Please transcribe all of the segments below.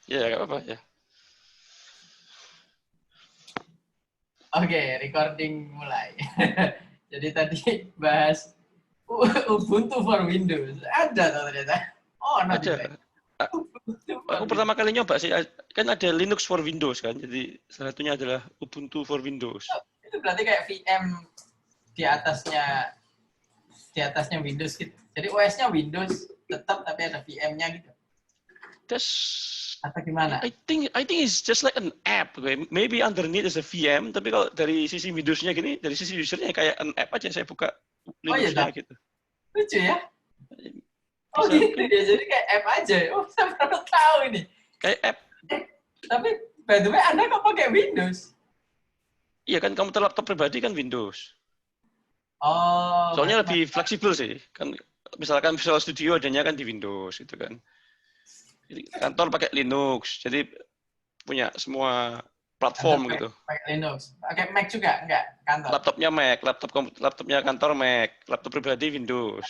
Ya, nggak apa-apa ya. Oke, recording mulai. Jadi tadi bahas Ubuntu for Windows. Ada tuh ternyata. Oh, nanti Ada. guys. A- Ubuntu for Aku pertama Windows. kali nyoba sih, kan ada Linux for Windows kan. Jadi salah satunya adalah Ubuntu for Windows. Itu berarti kayak VM di atasnya Windows gitu. Jadi OS-nya Windows tetap tapi ada VM-nya gitu. That's Atau gimana? I think it's just like an app. Maybe underneath is a VM, tapi kalau dari sisi Windows-nya gini, dari sisi usernya kayak an app aja saya buka Oh iya, Linux-nya gitu. lucu ya. Oh Bisa gitu mungkin ya, jadi kayak app aja. Oh, saya baru tahu ini. kayak app. Tapi by the way, Anda kok pakai Windows? Iya kan komputer laptop pribadi kan Windows. Oh, Soalnya berarti lebih fleksibel sih. Kan misalkan Visual Studio adanya kan di Windows gitu kan. Jadi kantor pakai Linux. Jadi punya semua kantor platform gitu. pakai Linux. Pakai Mac juga? Enggak, kantor. Laptopnya Mac, laptopnya kantor Mac, laptop pribadi Windows.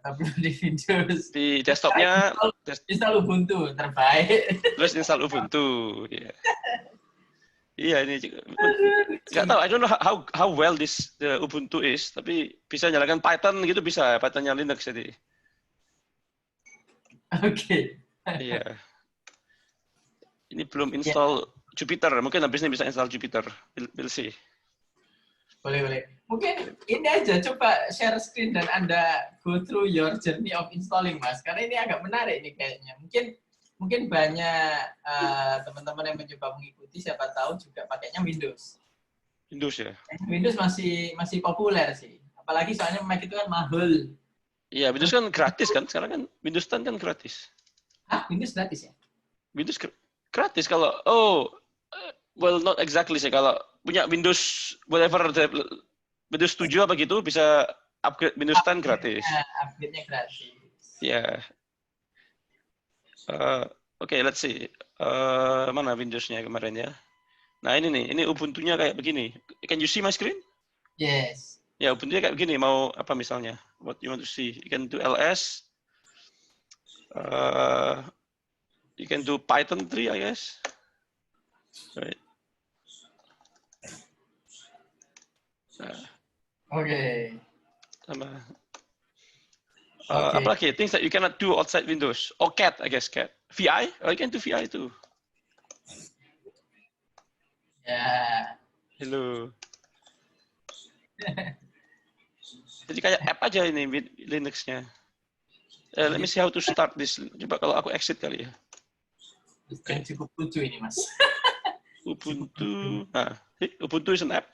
Atau belum di Windows. Di Sekarang desktopnya install Ubuntu, terbaik. terus install Ubuntu. Iya, iya ini nggak Lucu. tahu. I don't know how well the Ubuntu is, tapi bisa nyalakan Python gitu bisa, Pythonnya Linux jadi. Oke. Iya. Ini belum Ya, install Jupyter. Mungkin habis ini bisa install Jupyter. We'll see. boleh. Mungkin ini aja, coba share screen dan Anda go through your journey of installing, Mas. Karena ini agak menarik nih kayaknya. Mungkin banyak teman-teman yang mencoba mengikuti, siapa tahu juga pakainya Windows. Windows ya. Windows masih populer sih. Apalagi soalnya Mac itu kan mahal. Iya, Windows kan gratis kan. Sekarang kan Windows 10 kan gratis. Ah, Windows gratis ya? Windows gratis kalau well not exactly sih, kalau punya Windows whatever Windows 7 apa gitu bisa upgrade Windows 10 gratis. Upgrade-nya gratis. Ya. Oke, let's see. Mana Windows-nya kemarin ya? Nah ini Ubuntu-nya kayak begini. Can you see my screen? Yes. Ya Ubuntu-nya kayak begini. Mau apa misalnya? What you want to see? You can do ls. You can do Python 3, I guess. Right. Oke. Sama. Oke. Apalagi things that you cannot do outside Windows. Oh, cat, I guess cat. VI? Oh, you can do VI too. Ya. Hello. Jadi kayak app aja ini Linux-nya. Let me see how to start this. Coba kalau aku exit kali ya. Yang cukup lucu ini, Mas. Ubuntu. Nah, Ubuntu is an app.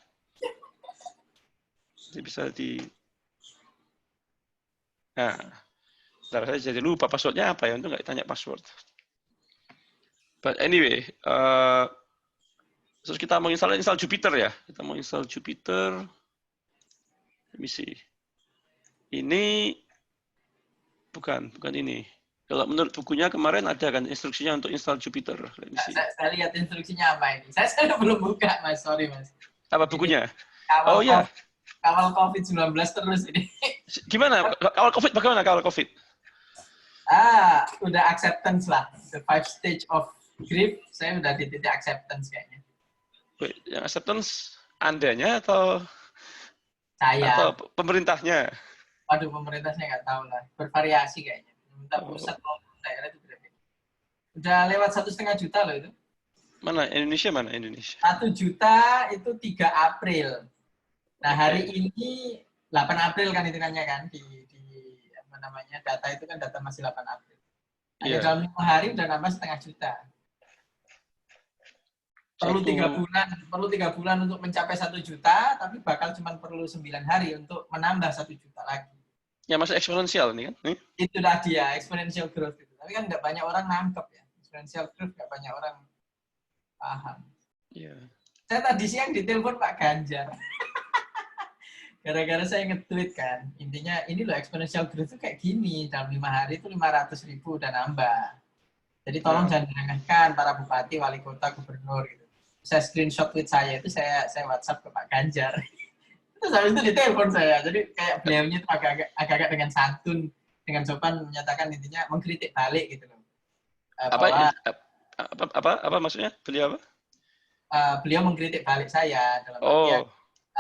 Jadi bisa di. Nah, ntar saya jadi lupa passwordnya apa ya. Untuk nggak tanya password. But anyway, terus kita mau install Jupyter ya. Kita mau install Jupyter. Let me see. Ini bukan ini. Kalau menurut bukunya kemarin ada kan instruksinya untuk install Jupyter. Let me see. Saya lihat instruksinya apa ini. Saya belum buka, Mas. Sorry, Mas. Apa bukunya? Kawal Oh ya. Kawal COVID-19 terus ini. Gimana? Kawal COVID bagaimana kawal COVID? Udah acceptance lah. The 5 stage of grief, saya udah di titik acceptance kayaknya. Wait, yang acceptance Andanya atau Saya. pemerintahnya? Waduh, pemerintahnya nggak tahu lah. Bervariasi kayaknya. Pemerintah pusat maupun daerah itu beda. Udah lewat 1,5 juta loh itu. Mana? Indonesia mana? Indonesia. 1 juta itu 3 April. Nah, hari ini 8 April kan hitungannya kan di apa namanya? Data itu kan data masih 8 April. Hanya dalam 5 hari udah nambah 0,5 juta. Perlu 3 bulan untuk mencapai 1 juta, tapi bakal cuma perlu 9 hari untuk menambah 1 juta lagi. Ya masih eksponensial nih kan? Itulah dia, exponential growth itu. Tapi kan nggak banyak orang nangkep ya. Exponential growth nggak banyak orang paham. Iya. Saya tadi siang ditelepon Pak Ganjar. Gara-gara saya nge-tweet kan. Intinya ini loh exponential growth itu kayak gini. Dalam 5 hari itu 500.000 udah nambah. Jadi tolong jangan diremehkan para bupati, wali kota, gubernur gitu. Saya screenshot tweet saya itu saya WhatsApp ke Pak Ganjar. Terus habis itu ditelepon saya. Jadi kayak beliaunya itu agak-agak dengan santun, dengan sopan menyatakan intinya mengkritik balik gitu loh. Apa maksudnya? Beliau apa? Beliau mengkritik balik saya dalam artian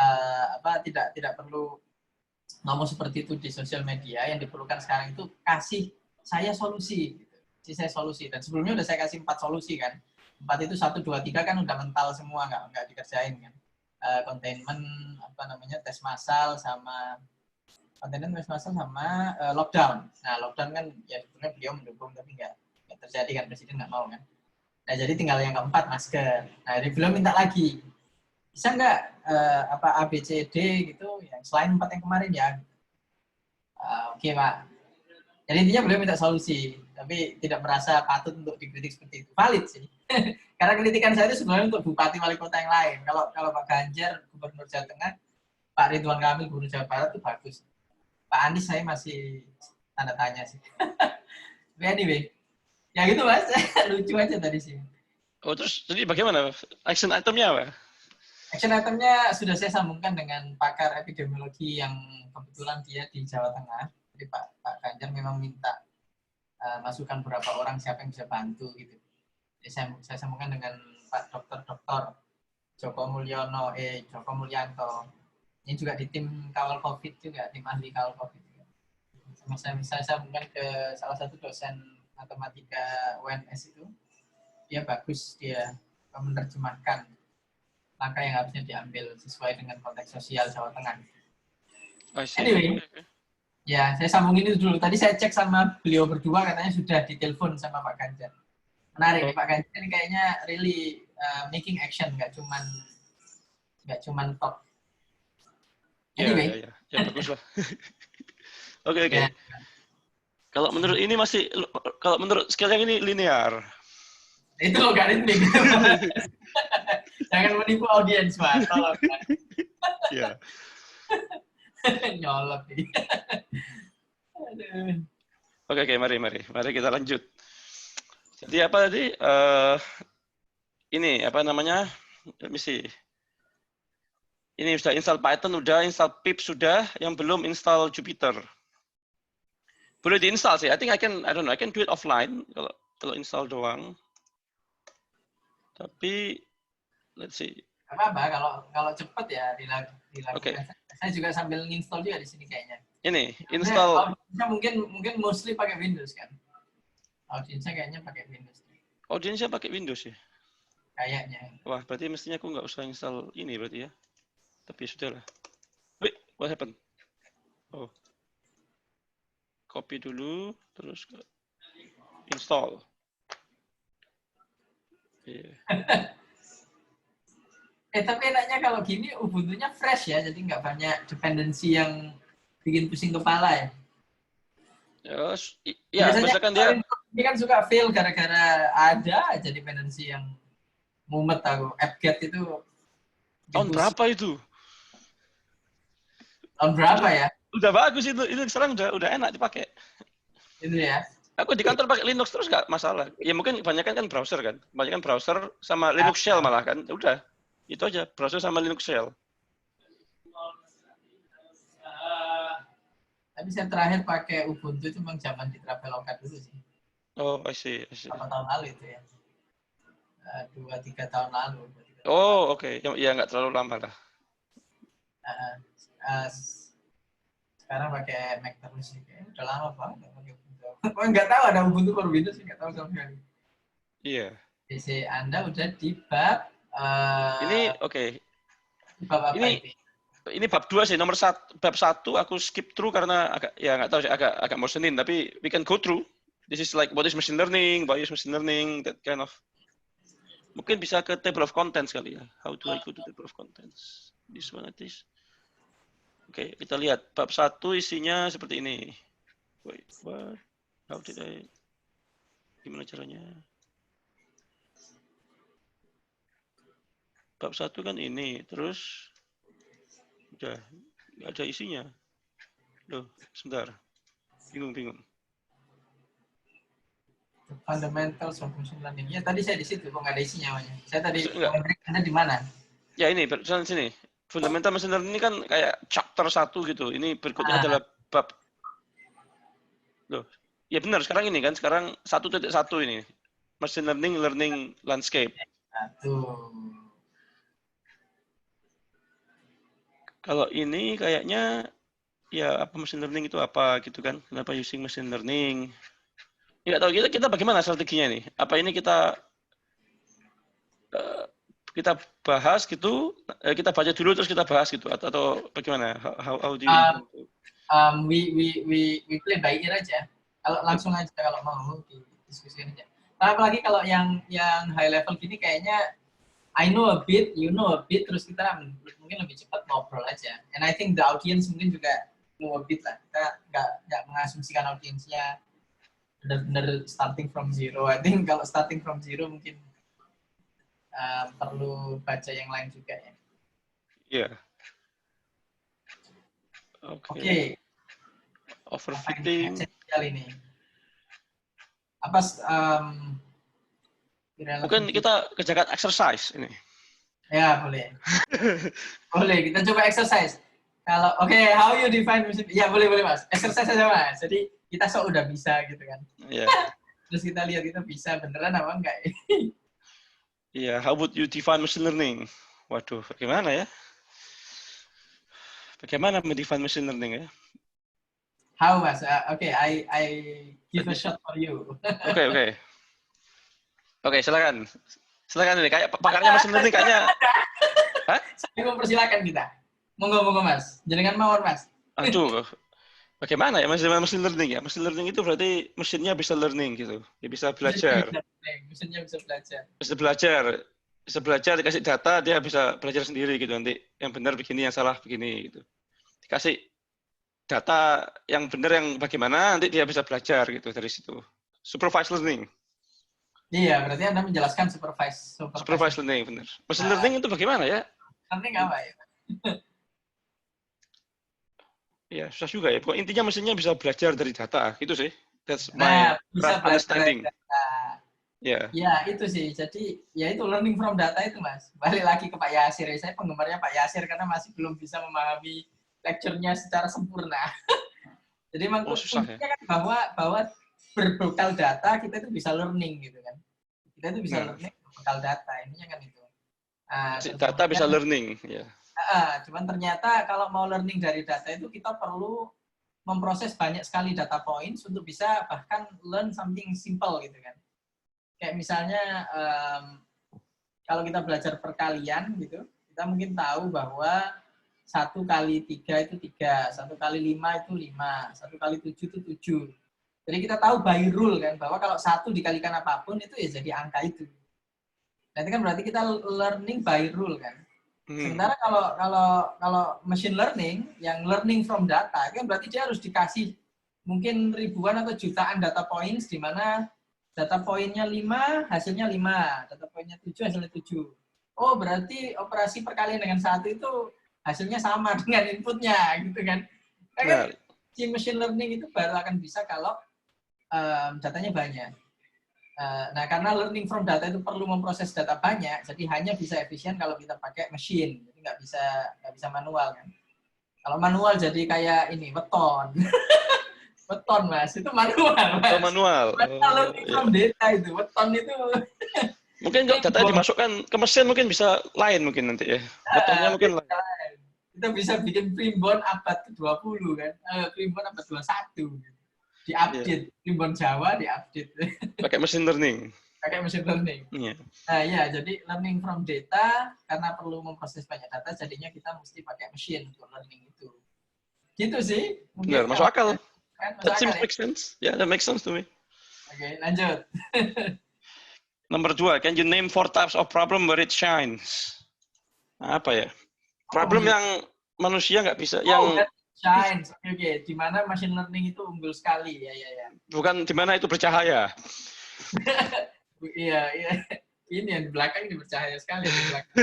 Oh, tidak perlu ngomong seperti itu di sosial media. Yang diperlukan sekarang itu kasih saya solusi, gitu. Kasih saya solusi. Dan sebelumnya udah saya kasih 4 solusi kan. 4 itu 1, 2, 3 kan udah mental semua, nggak dikerjain kan. Containment, tes massal sama lockdown. Nah, lockdown kan ya sebetulnya beliau mendukung tapi nggak terjadi kan, presiden nggak mau kan. Nah, jadi tinggal yang keempat, masker. Nah, jadi beliau minta lagi, bisa nggak A, B, C, D gitu, yang selain 4 yang kemarin ya. Oke, Pak. Jadi intinya beliau minta solusi, tapi tidak merasa patut untuk dikritik seperti itu. Valid sih. Karena kritikan saya itu sebenarnya untuk bupati wali kota yang lain. Kalau Pak Ganjar, Gubernur Jawa Tengah, Pak Ridwan Kamil, Gubernur Jawa Barat itu bagus. Pak Anies saya masih tanda tanya sih. But anyway, ya gitu Mas. Lucu aja tadi sih. oh terus jadi bagaimana? Action itemnya apa? Action itemnya sudah saya sambungkan dengan pakar epidemiologi yang kebetulan dia di Jawa Tengah. Jadi Pak Ganjar memang minta masukan beberapa orang siapa yang bisa bantu gitu. Jadi saya sambungkan dengan Pak Dokter Joko Mulyanto. Ini juga di tim kawal COVID juga, tim ahli kawal COVID juga. Saya sambungkan ke salah satu dosen matematika UNS itu. Dia bagus, dia menerjemahkan langkah yang harusnya diambil sesuai dengan konteks sosial Jawa Tengah. Anyway, ya saya sambungin itu dulu. Tadi saya cek sama beliau berdua, katanya sudah ditelepon sama Pak Ganjar. Menarik nih, Pak Ganjar ini kayaknya really making action, nggak cuman talk. Anyway. Ya bagus lah. Oke. Ya. Kalau menurut skill yang ini linear. Itu logaritmik. Jangan menipu audiens, Mas. Tolong. Iya. Nyolot nih. Oke, mari kita lanjut. Jadi apa tadi? Ini apa namanya? Let me see. Ini sudah install Python, sudah install pip sudah, yang belum install Jupyter. Boleh diinstal sih. I don't know, I can do it offline kalau install doang. Tapi let's see. Apa kalau cepat ya dilakukan. Okay. Saya juga sambil install juga di sini kayaknya. Ini install. Mungkin mostly pakai Windows kan. Audiensnya kayaknya pakai Windows. Audiensnya pakai Windows ya? Kayaknya. Wah, berarti mestinya aku nggak usah install ini berarti ya. Tapi sudahlah. Wait, what happened? Oh. Copy dulu, terus install. Yeah. Tapi enaknya kalau gini Ubuntu-nya fresh ya, jadi nggak banyak dependensi yang bikin pusing kepala ya. Ya, misalkan dia ini kan suka fail gara-gara ada aja dependensi yang mumet aku. apt-get itu tahun berapa itu? Tahun berapa ya? Udah bagus itu sekarang udah enak dipakai. Itu ya. Aku di kantor pakai Linux terus nggak masalah. Ya mungkin kebanyakan kan browser kan. Kebanyakan browser sama Linux Shell malah kan. Udah. Itu aja, browser sama Linux Shell. Tapi saya terakhir pakai Ubuntu itu memang zaman di Traveloka dulu sih. Oh, I see. Berapa tahun lalu itu ya? 2-3 tahun lalu. Oh, oke. Ya nggak terlalu lama lah. Sekarang pakai Mac terus sih. Udah lama banget pakai Ubuntu. Nggak tahu ada Ubuntu for Windows sih, nggak tahu sama sekali. Iya. PC Anda udah di bab ini oke. Bab apa ini bab 2 sih, bab 1 aku skip through karena nggak tahu sih, agak bosenin, tapi we can go through. This is like what is machine learning, that kind of. Mungkin bisa ke table of contents kali ya. How do I go to table of contents? This one at least. Oke, kita lihat bab 1 isinya seperti ini. Wait, what? How did I? Gimana caranya? Bab 1 kan ini, terus udah nggak ada isinya. Loh, sebentar. Bingung. Fundamentals of machine learning. Ya tadi saya di situ, kok nggak ada isinya namanya. Saya tadi Anda di mana? Ya ini, sini. Fundamental machine learning ini kan kayak chapter 1 gitu. Ini berikutnya adalah bab. Loh, ya benar sekarang ini kan, sekarang 1.1 ini. machine learning landscape. Tuh. Kalau ini kayaknya ya apa machine learning itu apa gitu kan? Kenapa using machine learning? Ya tahu kita bagaimana strateginya nih? Apa ini kita bahas gitu, kita baca dulu terus kita bahas gitu atau bagaimana? How do you Um, intend to? we play by ear aja. Kalau langsung aja kalau mau diskusikan aja. Apalagi kalau yang high level gini kayaknya I know a bit, you know a bit, terus kita mungkin lebih cepat ngobrol aja. And I think the audience mungkin juga know a bit lah. Kita nggak mengasumsikan audiensnya benar-benar starting from zero. I think kalau starting from zero mungkin perlu baca yang lain juga ya. Iya. Oke. Oke. Overfitting. Ini. Apa mungkin kita kerjakan exercise ini. Ya, boleh. Boleh, kita coba exercise. Kalau how you define machine? Ya, boleh Mas. Exercise aja Mas. Jadi kita udah bisa gitu kan. Iya. Terus kita lihat kita bisa beneran apa enggak. Iya, how would you define machine learning? Waduh, bagaimana ya? Bagaimana mendefine machine learning ya? How Mas? I give a shot for you. Oke, silakan. Silakan ini kayak pakarnya machine learning kayaknya. Hah? Saya mempersilakan kita. Monggo Mas. Jangan mawar Mas. Aduh. Bagaimana ya machine learning ya? Machine learning itu berarti mesinnya bisa learning gitu. Dia bisa belajar. Mesinnya bisa belajar. Bisa belajar, dikasih data dia bisa belajar sendiri gitu nanti. Yang benar begini, yang salah begini gitu. Dikasih data yang benar yang bagaimana nanti dia bisa belajar gitu dari situ. Supervised learning. Iya, berarti Anda menjelaskan supervised learning, benar. Machine learning itu bagaimana ya? Learning apa ya? Ya, susah juga ya. Pokoknya intinya mesinnya bisa belajar dari data, gitu sih. That's my understanding. Ya. Ya, itu sih. Jadi, ya itu learning from data itu, Mas. Balik lagi ke Pak Yasir. Saya penggemarnya Pak Yasir karena masih belum bisa memahami lecture-nya secara sempurna. Jadi memang kuncinya kan bahwa berbekal data kita itu bisa learning gitu kan. Kita itu bisa learning berbekal data. Ininya kan itu. Data bisa learning, ya. Cuman ternyata kalau mau learning dari data itu kita perlu memproses banyak sekali data points untuk bisa bahkan learn something simple gitu kan. Kayak misalnya kalau kita belajar perkalian gitu, kita mungkin tahu bahwa 1 kali 3 itu 3, 1 kali 5 itu 5, 1 kali 7 itu 7. Jadi kita tahu by rule kan, bahwa kalau 1 dikalikan apapun itu ya jadi angka itu. Nah, itu kan berarti kita learning by rule kan. Sementara kalau machine learning, yang learning from data, kan berarti dia harus dikasih mungkin ribuan atau jutaan data points, di mana data poinnya 5, hasilnya 5. Data poinnya 7, hasilnya 7. Oh, berarti operasi perkalian dengan 1 itu hasilnya sama dengan inputnya, gitu kan. Kan si machine learning itu baru akan bisa kalau datanya banyak. Nah, karena learning from data itu perlu memproses data banyak, jadi hanya bisa efisien kalau kita pakai mesin. Jadi nggak bisa manual kan. Kalau manual jadi kayak ini, weton. Weton, Mas. Itu manual, Mas. Oh, manual. Learning from data itu. Weton itu. Mungkin kalau data dimasukkan ke mesin mungkin bisa lain mungkin nanti ya. Wetonnya mungkin lain. Kita bisa bikin primbon abad ke-20 kan. Primbon abad 21. Diupdate. Primbon Jawa diupdate. Pakai machine learning. Pakai machine learning. Yeah. Nah, ya, jadi learning from data, karena perlu memproses banyak data, jadinya kita mesti pakai machine untuk learning itu. Gitu sih. Benar, masuk akal. Kan, that seems make sense. Yeah, that makes sense to me. Oke, lanjut. Nomor 2, can you name 4 types of problem where it shines? Nah, apa ya? Problem yang manusia nggak bisa, yang shines. Oke. Di mana machine learning itu unggul sekali, ya. Bukan di mana itu bercahaya. Iya. Ini yang di belakang ini bercahaya sekali di belakang.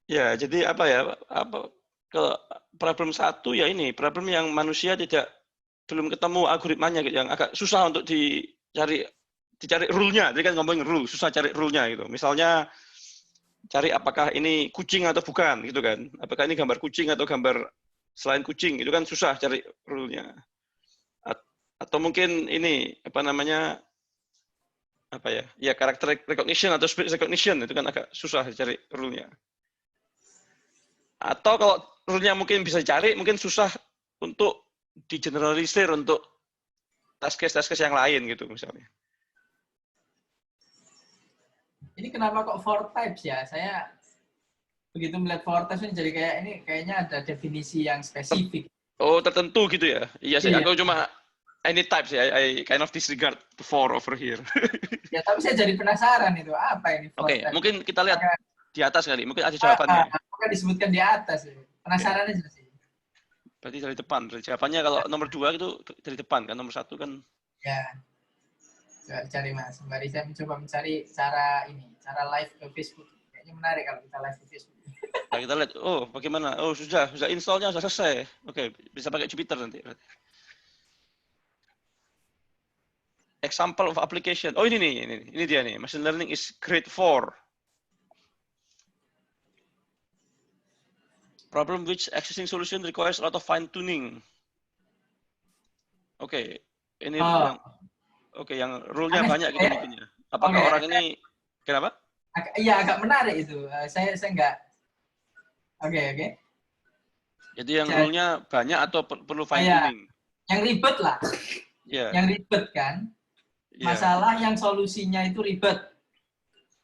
Ya, jadi apa ya? Kalau problem 1 ya ini, problem yang manusia belum ketemu algoritmanya gitu, yang agak susah untuk dicari rule-nya. Jadi kan ngomongin rule, susah cari rule-nya gitu. Misalnya cari apakah ini kucing atau bukan gitu kan. Apakah ini gambar kucing atau gambar selain kucing, itu kan susah cari rule-nya. Atau mungkin ini apa namanya, apa ya? Ya character recognition atau speech recognition itu kan agak susah cari rule-nya. Atau kalau rule-nya mungkin bisa cari, mungkin susah untuk di-generalisir untuk test case yang lain gitu misalnya. Ini kenapa kok four types ya? Saya begitu melihat four types ini jadi kayak ini kayaknya ada definisi yang spesifik. Oh, tertentu gitu ya? Iya sih, Iya. aku cuma any types ya, I kind of disregard the four over here. Ya, tapi saya jadi penasaran itu apa ini four Oke, types. mungkin kita lihat di atas kali, mungkin ada jawabannya. Apakah disebutkan di atas? Ya? Penasaran aja sih. Berarti dari depan, jawabannya kalau nomor 2 itu dari depan kan, nomor 1 kan. Ya, coba cari Mas. Sembari saya mencoba mencari cara ini, cara live ke Facebook. Kayaknya menarik kalau kita live ke Facebook. Nah, kita lihat, oh bagaimana? Oh sudah installnya sudah selesai. Oke, bisa pakai Jupyter nanti. Example of application. Oh ini nih, ini dia nih. Machine learning is grade 4. Problem which existing solution requires a lot of fine tuning. Oke, ini yang rule-nya banyak gitu mungkin ya. Apakah orang ini kenapa? Iya agak menarik itu. Saya nggak. Oke. Jadi yang rule-nya banyak atau perlu fine tuning? Yang ribet lah. Yeah. Yang ribet kan. Masalah yang solusinya itu ribet.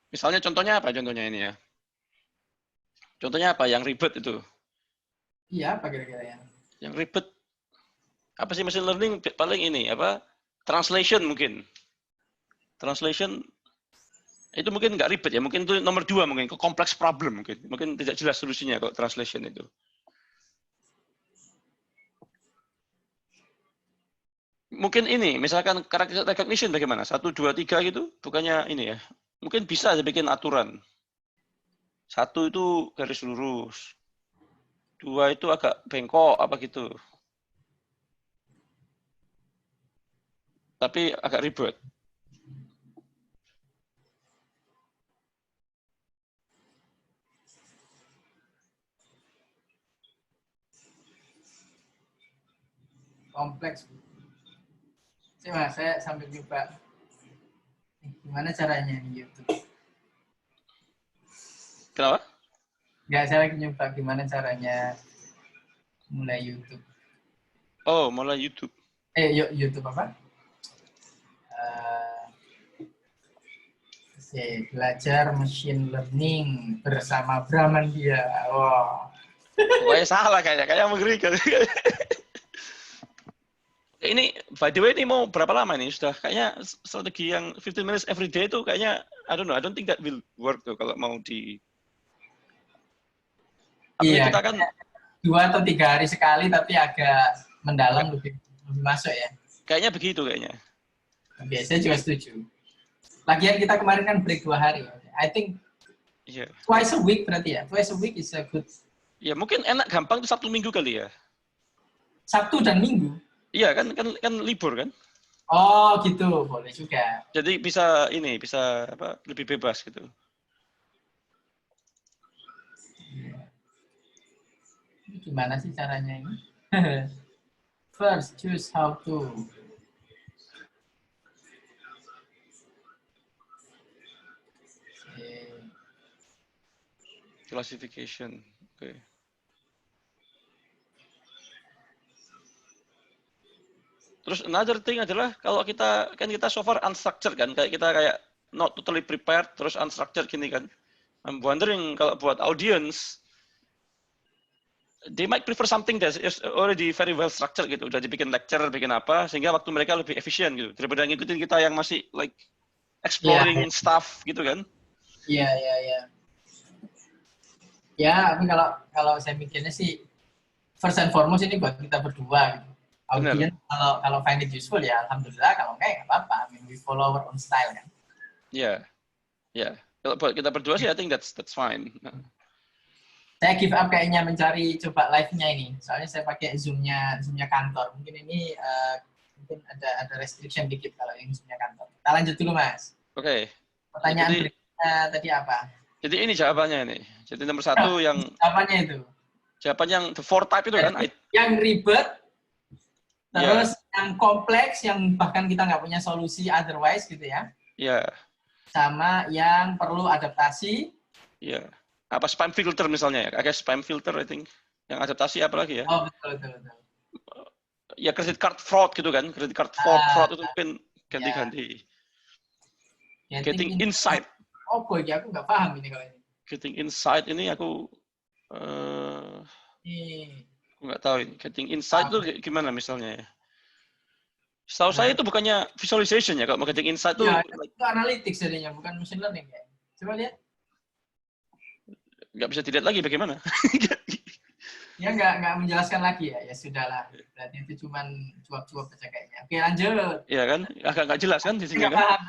Misalnya contohnya apa contohnya ini ya? Contohnya apa yang ribet itu? Iya, apa kira-kira yang? Yang ribet apa sih machine learning paling ini apa? Translation mungkin. Translation itu mungkin nggak ribet ya, mungkin itu nomor 2 mungkin, kompleks problem mungkin tidak jelas solusinya kok translation itu. Mungkin ini, misalkan character recognition bagaimana? 1, 2, 3 gitu, bukannya ini ya. Mungkin bisa bikin aturan. 1 itu garis lurus. 2 itu agak bengkok apa gitu. Tapi agak ribet. Kompleks. Mas, saya sambil coba. Gimana caranya di YouTube? Kenapa? Nggak, saya lagi nyoba gimana caranya mulai YouTube. Oh, mulai YouTube. YouTube apa? Belajar machine learning bersama Bramandia. Wow. Pokoknya salah kayaknya mengerikan. Ini, by the way, ini mau berapa lama nih? Sudah kayaknya strategi yang 15 minutes every day itu kayaknya, I don't think that will work tuh kalau mau di... Iya, kita kan 2 atau 3 hari sekali, tapi agak mendalam lebih masuk ya. Kayaknya begitu kayaknya. Biasanya juga setuju. Lagian kita kemarin kan break 2 hari. I think twice a week berarti ya. Twice a week is a good. Ya mungkin enak gampang itu Sabtu Minggu kali ya. Sabtu dan Minggu. Iya kan libur kan. Oh gitu, boleh juga. Jadi bisa apa lebih bebas gitu. Gimana sih caranya ini? First, choose how to. Classification. Oke. Terus another thing adalah kalau kita so far unstructured kan, kayak not totally prepared terus unstructured gini kan. I'm wondering kalau buat audience they might prefer something that is already very well structured gitu, udah dibikin lecture, bikin apa sehingga waktu mereka lebih efisien gitu daripada ngikutin kita yang masih like exploring stuff gitu kan. Iya. Ya, tapi kalau saya mikirnya sih first and foremost ini buat kita berdua gitu. Audience kalau find it useful ya alhamdulillah, kalau enggak ya enggak apa-apa. I mean, we follow our own style kan. Iya. Kalau buat kita berdua sih I think that's fine. Saya give up kayaknya mencari coba live-nya ini. Soalnya saya pakai Zoom-nya kantor. Mungkin ini mungkin ada restriction dikit kalau yang Zoom-nya kantor. Kita lanjut dulu, Mas. Oke. Pertanyaan berikutnya tadi apa? Jadi ini jawabannya ini. Jadi nomor 1 yang jawabannya itu. Jawaban yang the four type itu kan. Yang ribet, terus yang kompleks, yang bahkan kita nggak punya solusi otherwise gitu ya. Ya, sama yang perlu adaptasi. ya. Apa spam filter misalnya ya? Kayak spam filter I think. Yang adaptasi apa lagi ya? Oh, betul, betul, betul. Ya credit card fraud gitu kan. Credit card Ah, fraud itu mungkin ya. ganti-ganti. Getting Getting insight. insight. Oh, boy, aku nggak paham ini kalau ini. Getting insight ini eh, Ini, aku nggak tahu ini. Getting insight itu apa ya? gimana misalnya ya? Setahu saya Berarti, itu bukannya visualization ya. Kalau mau getting insight ya, itu itu analytics jadinya, bukan machine learning ya. Coba lihat. nggak bisa dilihat lagi bagaimana. Ya nggak menjelaskan lagi ya. Ya sudahlah. Berarti itu cuman cuap-cuap aja kayaknya. Oke, lanjut. Ya kan? Agak nggak jelas kan di sini Nggak kan? paham.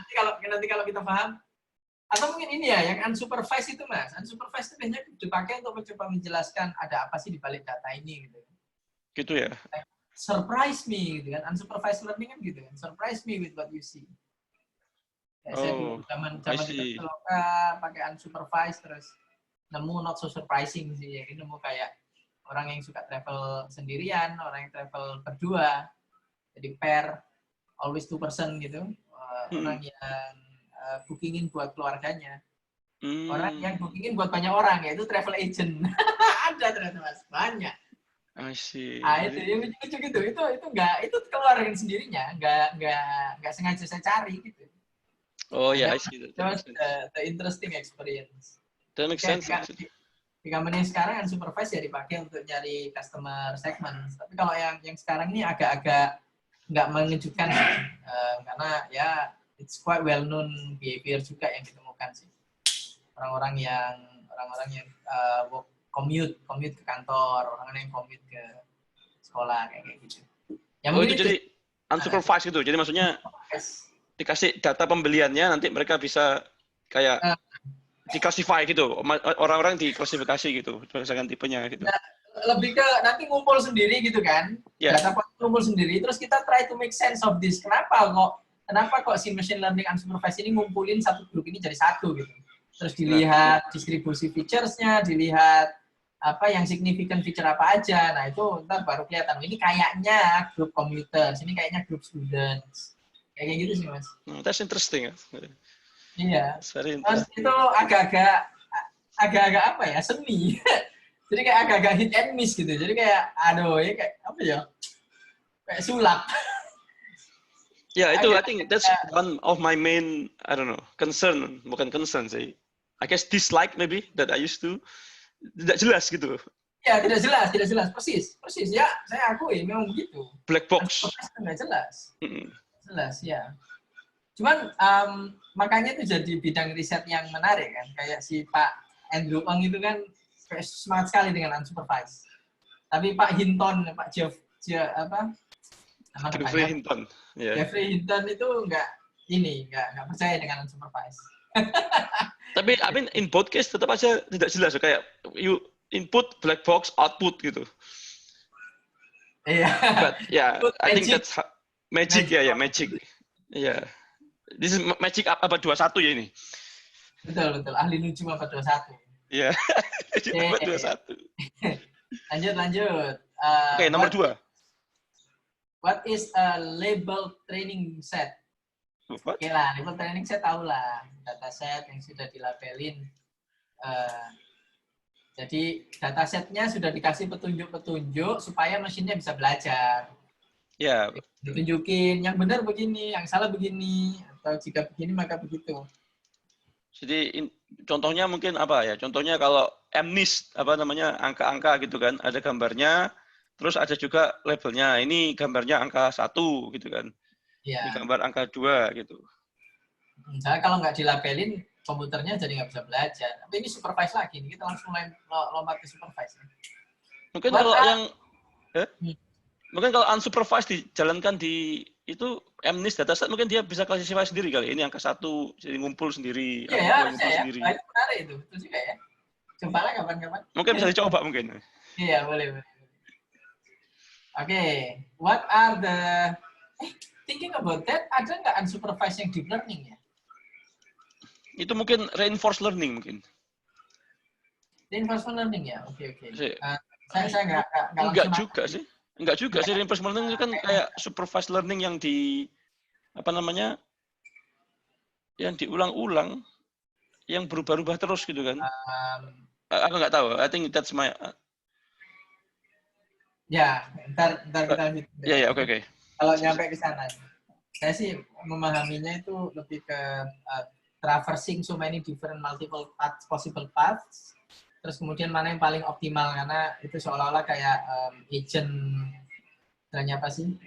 Nanti kalau kita paham, atau mungkin ini ya, yang unsupervised itu mas. Unsupervised itu biasanya dipakai untuk mencoba menjelaskan ada apa sih di balik data ini gitu. Gitu ya. Surprise me gitu kan. Unsupervised learning kan gitu kan. Surprise me with what you see. Kayak saya dulu Oh, zaman I kita see. loka pakai unsupervised terus nemu not so surprising sih ya. Nemu kayak orang yang suka travel sendirian, orang yang travel berdua, jadi pair, always two person gitu. Orang yang bookingin buat keluarganya. Orang yang bookingin buat banyak orang, yaitu travel agent. Ada ternyata mas, banyak. I see. Itu yang lucu-lucu gitu. Itu keluar dengan sendirinya, nggak sengaja saya cari gitu. Oh ya, That I see. That was makes sense. the interesting experience. That makes Kayak sense. di company sekarang kan supervise ya dipakai untuk nyari customer segment. Tapi kalau yang sekarang ini agak-agak nggak mengejutkan sih. Karena ya it's quite well known behavior juga yang ditemukan sih. Orang-orang yang work commute ke kantor, orang-orang yang commute ke sekolah kayak gitu. Ya Oh mungkin itu jadi unsupervised gitu. Jadi maksudnya dikasih data pembeliannya nanti mereka bisa kayak diklasifikasi gitu. Orang-orang diklasifikasi gitu berdasarkan tipenya gitu. Nah, lebih ke nanti ngumpul sendiri gitu kan. Ya. Data ngumpul sendiri terus kita try to make sense of this. Kenapa kok si machine learning unsupervised ini ngumpulin satu grup ini jadi satu gitu. Terus dilihat distribusi features-nya, dilihat apa yang signifikan feature apa aja. Nah, itu ntar baru kelihatan. Ini kayaknya grup commuters, ini kayaknya grup students. Kayak gitu sih, Mas. That's interesting. Iya. Very Mas, interesting. itu agak-agak apa ya, seni. Jadi kayak agak-agak hit and miss gitu. Jadi kayak, aduh, ya kayak apa ya? Kayak sulap. Ya, itu I think that's one of my main, I don't know, concern, bukan concern sih. I guess dislike maybe that I used to. Tidak jelas gitu. Ya, tidak jelas. Persis. Ya, saya akui memang begitu. Black box. Nggak jelas. Jelas, ya. Cuman makanya itu jadi bidang riset yang menarik kan. Kayak si Pak Andrew Ng itu kan semangat sekali dengan unsupervised. Tapi Pak Hinton, Pak Jeffrey Hinton. Yeah. Jeffrey Hinton itu nggak percaya dengan unsupervised. Tapi I mean in both case tetap aja tidak jelas kayak you input black box output gitu. Iya. But yeah, I think that's magic ya, magic. Yeah. This is magic abad 21 ya ini. Betul. Ahli lucu abad 21. Iya. Abad 21. Lanjut. Oke, nomor 2. What is a label training set? Oke lah, label training set tahu lah. Dataset yang sudah dilabelin. Jadi datasetnya sudah dikasih petunjuk-petunjuk supaya mesinnya bisa belajar. Ya. Ditunjukin yang benar begini, yang salah begini, atau jika begini maka begitu. Jadi contohnya mungkin apa ya? Contohnya kalau MNIST angka-angka gitu kan, ada gambarnya, terus ada juga labelnya. Ini gambarnya angka 1 gitu kan. Ya. Ini gambar angka 2 gitu. Misalnya kalau nggak dilabelin, komputernya jadi nggak bisa belajar. Tapi ini supervise lagi, kita langsung lompat ke supervise. Mungkin kalau mungkin kalau unsupervised dijalankan di itu MNIST dataset mungkin dia bisa klasifikasi sendiri kali. Ini angka 1 jadi ngumpul sendiri, angka 2 ngumpul sendiri. Itu menarik itu, betul juga ya. Coba lah kapan-kapan. Mungkin bisa dicoba mungkin. Iya, boleh. Oke, what are the thinking about that, ada nggak unsupervised yang deep learning ya? Itu mungkin reinforced learning mungkin. Reinforcement learning ya, oke. Saya nggak juga sih. Enggak juga sih, reinforcement learning itu kan kayak supervised learning yang di yang diulang-ulang, yang berubah-ubah terus gitu kan. Um, Aku nggak tahu. I think that's my... Ya, ntar kita lanjut. Ya, oke. Kalau nyampe ke sana, saya sih memahaminya itu lebih ke traversing so many different multiple paths, possible paths, terus kemudian mana yang paling optimal, karena itu seolah-olah kayak agent, istilahnya apa sih?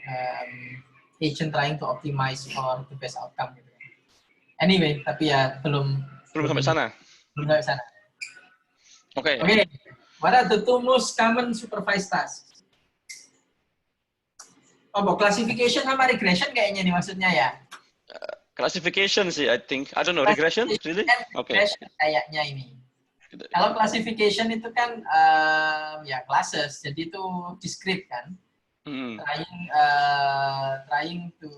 Agent trying to optimize for the best outcome gitu. Anyway, tapi ya belum Sampai sana. Belum sampai sana. Oke. What are the two most common supervised tasks? Oh, classification sama regression kayaknya nih maksudnya ya. Classification sih, I think. I don't know, regression? Really? Oke. Regression kayaknya ini. Kalau classification itu kan ya classes, jadi itu discrete kan. Trying to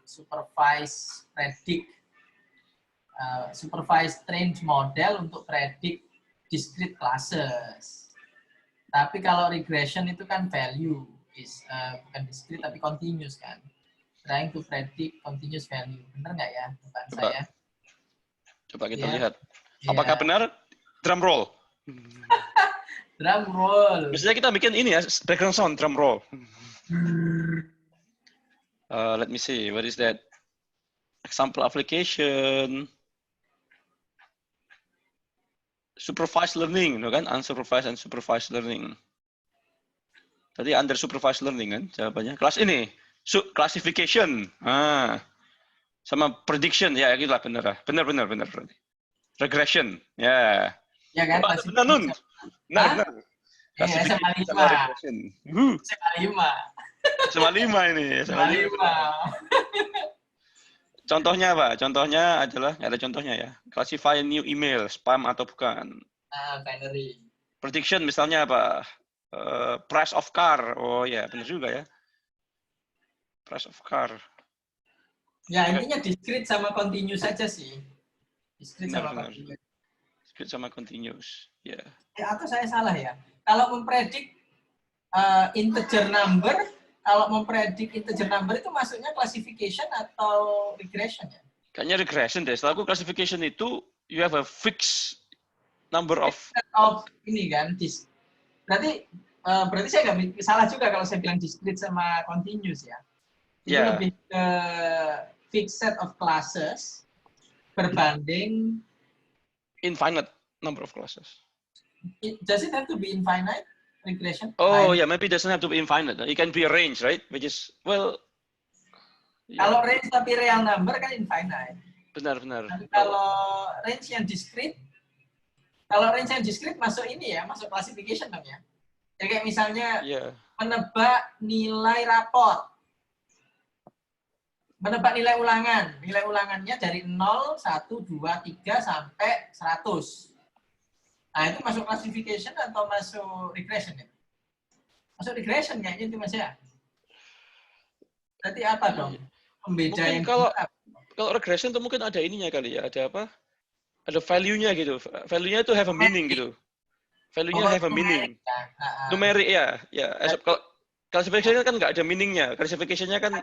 supervise, predict, supervise trained model untuk predict discrete classes. Tapi kalau regression itu kan value, bukan discrete tapi continuous kan. Trying to predict continuous value. Benar nggak ya? Bukan saya. Coba kita lihat. Apakah benar? Drum roll. Drum roll. Biasanya kita bikin ini ya, background sound, drum roll. Let me see, what is that? Example application. Supervised learning, kan? Unsupervised and supervised learning. Tadi under supervised learning kan jawabannya. Kelas ini, classification. Sama prediction, ya itulah benar. Benar. Regression, ya. Ya kan? Benar, Nun. Benar. Classification sama regression. SMA 5 ini. SMA 5. Contohnya apa? Contohnya adalah, nggak ada contohnya ya. Classify new email, spam atau bukan. Binary. Prediction misalnya apa? Price of car. Oh ya, benar juga ya. Price of car. Ya, intinya discrete sama continuous saja sih. Discrete continuous. Discrete sama continuous. Ya. Atau saya salah ya? Kalau mempredik integer number, kalau mempredik integer number itu masuknya classification atau regression ya? Kayaknya regression deh. Setelah aku classification itu, you have a fixed number of ini kan. Berarti saya nggak salah juga kalau saya bilang discrete sama continuous ya. Itu lebih ke fixed set of classes berbanding infinite number of classes. Does it have to be infinite? Regression? Yeah, maybe it doesn't have to be infinite. It can be a range, right? Which is, well... Kalau range tapi real number kan infinite. Benar. Tapi kalau range yang discrete, masuk ini ya, masuk classification dong ya. Ya kayak misalnya menebak nilai raport. Menebak nilai ulangan. Nilai ulangannya dari 0, 1, 2, 3 sampai 100. Nah, itu masuk classification atau masuk regression ya? Masuk regression kayaknya itu Mas ya. Berarti apa dong? Pembeda mungkin yang kalau regression itu mungkin ada ininya kali ya, ada apa? Ada value-nya gitu. Value-nya itu have a meaning gitu. Value-nya have a meaning. Numerik ya. Kalau classification kan nggak ada meaning-nya. Classification-nya kan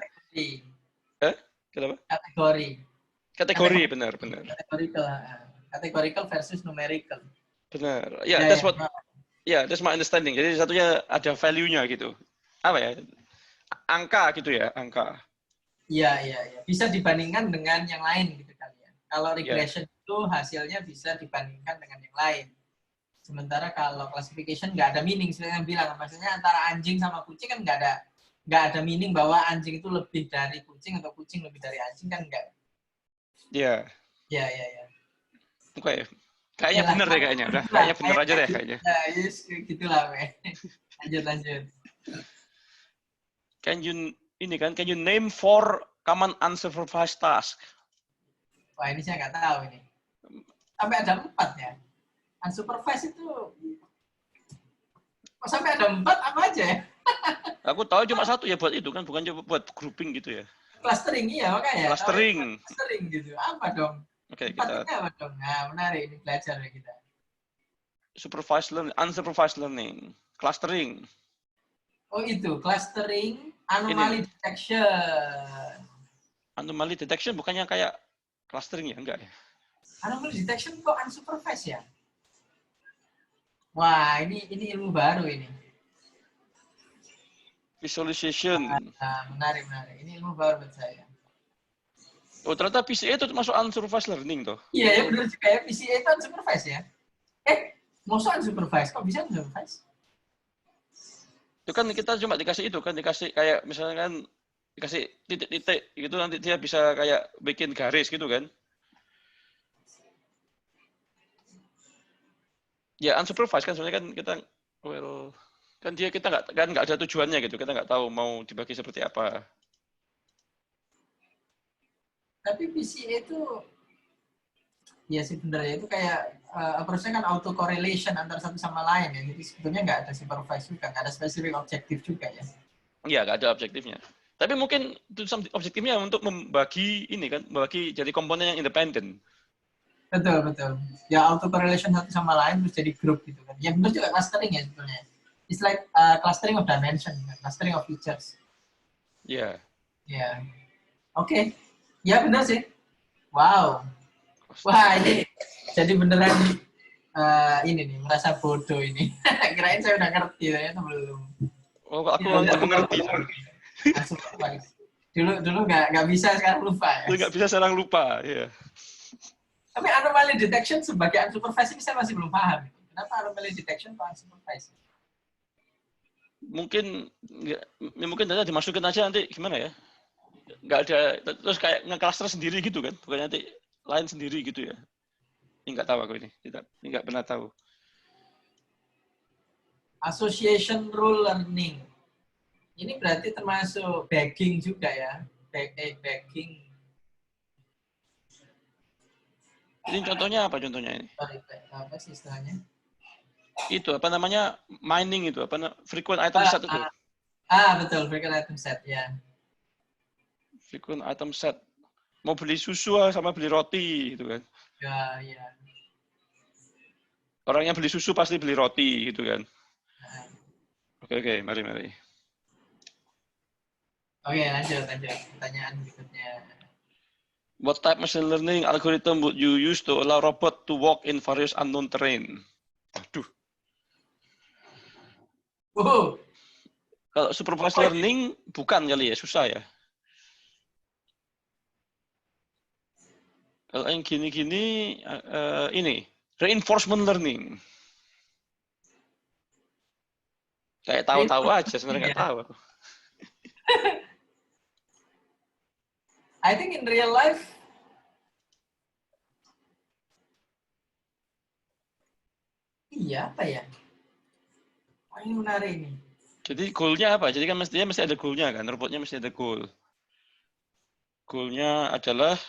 kenapa? Kategori, benar. Categorical versus numerical. Benar. That's my understanding. Jadi satunya ada value-nya gitu. Apa ya? Angka gitu ya, angka. Iya. Bisa dibandingkan dengan yang lain gitu kali ya. Kalau regression itu hasilnya bisa dibandingkan dengan yang lain. Sementara kalau classification nggak ada meaning, seperti yang bilang. Maksudnya antara anjing sama kucing kan nggak ada meaning bahwa anjing itu lebih dari kucing atau kucing lebih dari anjing kan nggak. Iya. Iya. Oke. Kayaknya bener deh kayaknya. Udah, kayaknya bener aja deh kayaknya. Ya, gitulah, lanjut. Can you name 4 common unsupervised task? Wah, ini saya nggak tahu ini. Sampai ada 4 ya. Unsupervised itu sampai ada 4 apa aja ya? Aku tahu cuma 1 ya buat itu kan, bukan cuma buat grouping gitu ya. Clustering iya makanya. Clustering gitu. Apa dong? Oke, kita apa dong? Nah, menarik ini belajar ya kita. Supervised learning, unsupervised learning, clustering. Oh itu, clustering, anomaly detection. Anomaly detection bukannya kayak clustering ya? Enggak ya? Anomaly detection kok unsupervised ya? Wah, ini ilmu baru ini. Visualization. Menarik. Ini ilmu baru buat saya. Oh, ternyata PCA itu masuk unsupervised learning tuh. Iya, ya benar juga ya. PCA itu unsupervised ya. Maksudnya unsupervised? Kok bisa unsupervised? Itu kan kita cuma dikasih itu kan, dikasih kayak misalnya kan dikasih titik-titik gitu, nanti dia bisa kayak bikin garis gitu kan. Ya unsupervised kan sebenarnya kan kita kan kita nggak ada tujuannya gitu, kita nggak tahu mau dibagi seperti apa. Tapi PCA itu ya sih bener ya, itu kayak approach-nya kan auto correlation antara satu sama lain ya. Jadi sebetulnya nggak ada supervised juga, nggak ada spesifik objektif juga ya. Iya, nggak ada objektifnya. Tapi mungkin objektifnya untuk membagi ini kan, membagi jadi komponen yang independen. Betul. Ya auto correlation satu sama lain terus jadi grup gitu kan. Ya benar juga clustering ya sebetulnya. It's like clustering of dimension, clustering of features. Iya. Ya. Oke. Ya benar sih. Wow. Wah, ini jadi beneran ini nih, merasa bodoh ini. Kirain saya udah ngerti, ternyata belum. Oh, aku ngerti. Langsung dulu nggak bisa, sekarang lupa ya. Nggak bisa sekarang lupa, ya. Tapi anomaly detection sebagai unsupervised ini saya masih belum paham. Kenapa anomaly detection atau unsupervised? Mungkin data dimasukin aja nanti gimana ya? Nggak ada, terus kayak nge-cluster sendiri gitu kan? Bukan nanti lain sendiri gitu ya? Ini nggak tahu aku ini, nggak pernah tahu. Association rule learning. Ini berarti termasuk bagging juga ya? Bagging. Ini contohnya apa contohnya ini? Apa sih istilahnya? Itu apa namanya, mining itu, frequent item set itu. Betul, frequent item set ya. Frequent item set. Mau beli susu sama beli roti gitu kan. Ya. Orang yang beli susu pasti beli roti gitu kan. Oke, mari. Oke, lanjut. Pertanyaan berikutnya. What type machine learning algorithm would you use to allow robot to walk in various unknown terrain? Aduh. Kalau supervised learning bukan kali ya, susah ya. Kalau yang gini-gini, ini reinforcement learning. Kayak tahu-tahu aja, sebenarnya nggak tahu. I think in real life, iya apa ya? Ini menarik ini. Jadi goal-nya apa? Jadi kan mestinya ada goal-nya kan, robotnya mesti ada goal. Goal-nya adalah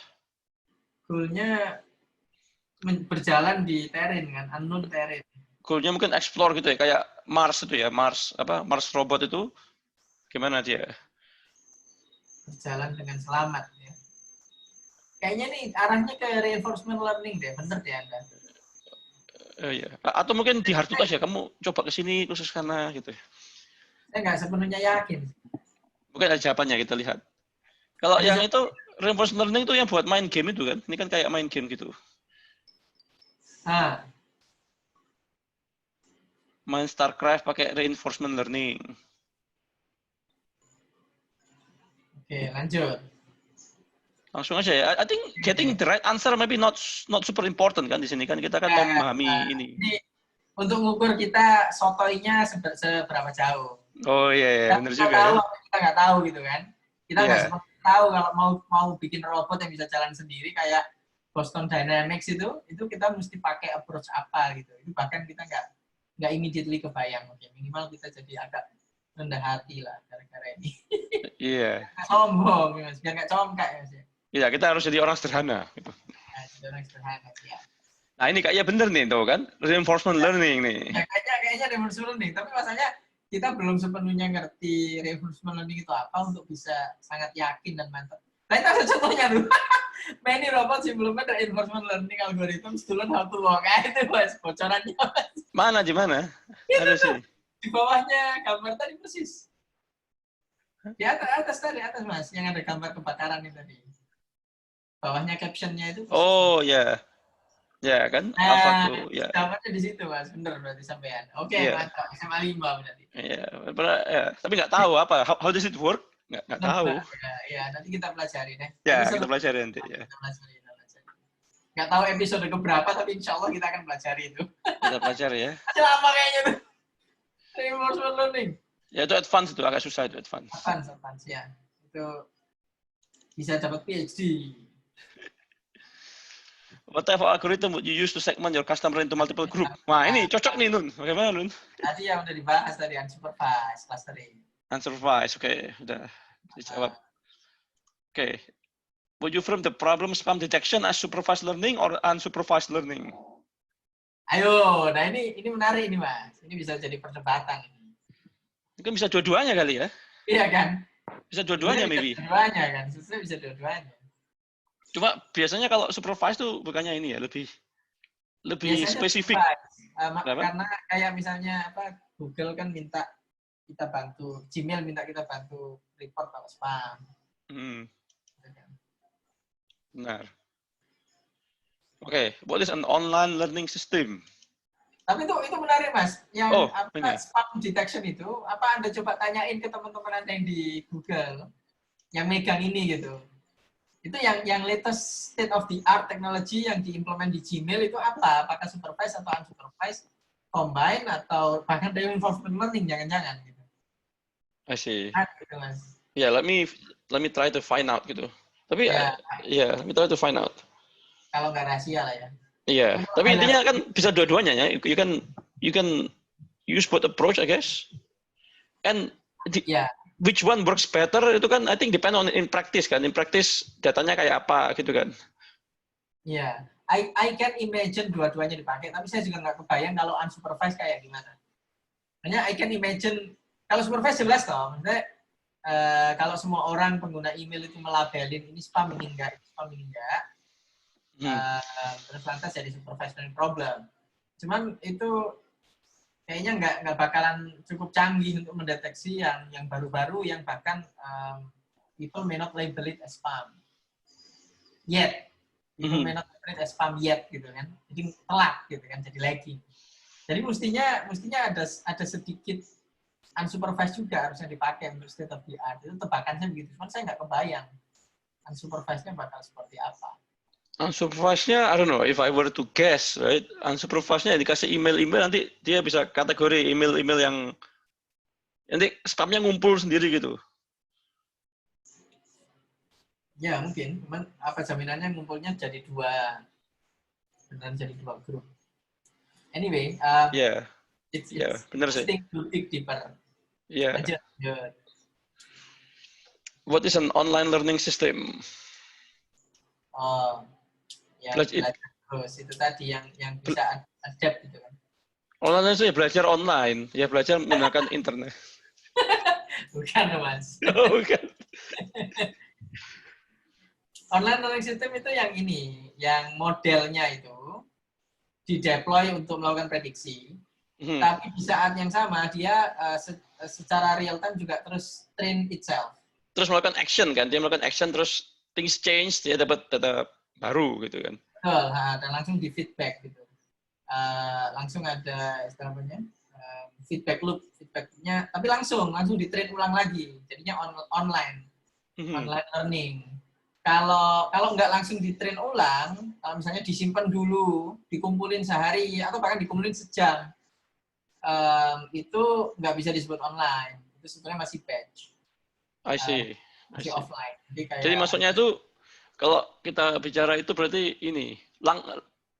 berjalan di terrain kan, unknown terrain. Goal-nya mungkin explore gitu ya, kayak Mars itu ya, Mars robot itu gimana dia? Berjalan dengan selamat ya. Kayaknya nih arahnya ke reinforcement learning deh, bener deh Anda. Iya. Atau mungkin di hard to task ya, kamu coba ke sini khusus karena gitu ya. Saya nggak sepenuhnya yakin. Mungkin ada jawabannya, kita lihat. Kalau yang itu reinforcement learning itu yang buat main game itu kan, ini kan kayak main game gitu. Main StarCraft pakai reinforcement learning. Oke, lanjut. Langsung aja ya. I think getting the right answer maybe not super important kan di sini kan, kita kan mau memahami ini. Untuk mengukur kita sotoinya seberapa jauh. Oh iya, benar juga ya. Kita nggak tahu gitu kan. Kita nggak seperti tahu kalau mau bikin robot yang bisa jalan sendiri kayak Boston Dynamics itu kita mesti pakai approach apa gitu. Itu bahkan kita nggak immediately kebayang. Oke, minimal kita jadi agak rendah hati lah gara-gara ini. Iya. Sombong, Mas. Biar nggak congkak ya, Mas. Iya, kita harus jadi orang sederhana. Gitu. Jadi orang sederhana, ya. Nah ini kayaknya bener nih, tuh kan? Reinforcement learning nih. Ya, kayaknya reinforcement learning. Tapi masalahnya kita belum sepenuhnya ngerti reinforcement learning itu apa untuk bisa sangat yakin dan mantap. Nah itu ada contohnya tuh. Many robots implement reinforcement learning algorithms to learn how to walk. Itu Mas, bocorannya Mas. Mana, di mana? Ada sih. Di bawahnya gambar tadi persis. Di atas Mas, yang ada gambar kebakaran itu tadi. bawahnya captionnya itu khusus. Oh ya, ya kan Nah, AlphaGo ya. jawabannya di situ Mas, bener berarti sampean. Oke, Iya, mantap. SMA 5 berarti. iya. Ya. Tapi nggak tahu apa, how does it work? Nggak tahu. Nebak ya, ya, nanti kita pelajari deh. Tapi Ya, seru. kita pelajari nanti ya. Kita pelajari, kita pelajari. Nggak tahu episode keberapa, tapi insya Allah kita akan pelajari itu. Kita pelajari ya. Masih lama kayaknya tuh. Reinforcement learning. Ya itu advance itu, agak susah itu advance. Advance ya. Itu bisa dapat PhD. What type of algorithm would you use to segment your customer into multiple group? Wah ini cocok nih Nun. Bagaimana Nun? Tadi yang udah dibahas tadi, unsupervised clustering. Unsupervised, oke, udah dijawab. Oke. Would you frame the problem spam detection as supervised learning or unsupervised learning? Ayo, nah ini menarik ini Mas. Ini bisa jadi perdebatan ini. Mungkin bisa dua-duanya kali ya? Iya kan? Bisa dua-duanya maybe. Dua-duanya kan, sebenarnya bisa dua-duanya. Cuma biasanya kalau supervised tuh bukannya ini ya, lebih Biasanya spesifik. Karena kayak misalnya apa Google kan minta kita bantu, Gmail minta kita bantu report kalau spam. Benar. Oke, what is an online learning system? Tapi itu menarik Mas. Yang spam detection itu, apa Anda coba tanyain ke teman-teman Anda yang di Google yang megang ini gitu. Itu yang latest state of the art technology yang diimplement di Gmail itu apa? Apakah supervised atau unsupervised, combine atau bahkan reinforcement learning jangan-jangan gitu. I see. Gitu, Mas. Yeah, let me try to find out gitu. Tapi let me try to find out. Kalau nggak rahasia lah ya. Iya, tapi intinya kan bisa dua-duanya ya. You can use both approach, I guess. And which one works better itu kan I think depend on in practice kan. In practice datanya kayak apa gitu kan. Iya. I can imagine dua-duanya dipakai, tapi saya juga nggak kebayang kalau unsupervised kayak gimana. Hanya I can imagine kalau supervised jelas toh. Maksudnya kalau semua orang pengguna email itu melabelin ini spam ini enggak, terus lantas jadi supervised learning problem. Cuman itu kayaknya nggak bakalan cukup canggih untuk mendeteksi yang baru-baru yang bahkan people may not label it as spam yet. People may not label it as spam yet gitu kan. Jadi telat gitu kan, jadi lagging. Jadi mestinya ada sedikit unsupervised juga harusnya dipakai untuk state of the art. Itu tebakannya begitu. Cuman saya nggak kebayang unsupervised-nya bakal seperti apa. Unsupervised-nya, I don't know, if I were to guess, right? Unsupervised-nya dikasih email nanti dia bisa kategori email yang nanti spamnya ngumpul sendiri gitu. Ya mungkin, cuman apa jaminannya ngumpulnya jadi dua grup. Anyway, it's benar sih. To dig deeper. Yeah. What is an online learning system? Oh, ya belajar terus itu tadi yang bisa adapt gitu kan. Online itu ya belajar online, ya belajar menggunakan internet. Bukan Mas. Oh, bukan. Online learning system itu yang ini, yang modelnya itu dideploy untuk melakukan prediksi, tapi di saat yang sama dia secara real time juga terus train itself. Terus melakukan action kan, dia melakukan action terus things change, dia dapat data baru gitu kan. Betul, dan langsung di feedback gitu. Langsung ada istilahnya feedback loop, feedbacknya, tapi langsung di-train ulang lagi. Jadinya online learning. Kalau nggak langsung di-train ulang, misalnya disimpan dulu, dikumpulin sehari atau bahkan dikumpulin sejam, itu nggak bisa disebut online. Itu sebenarnya masih batch. I see. Masih offline. Jadi maksudnya itu kalau kita bicara itu berarti ini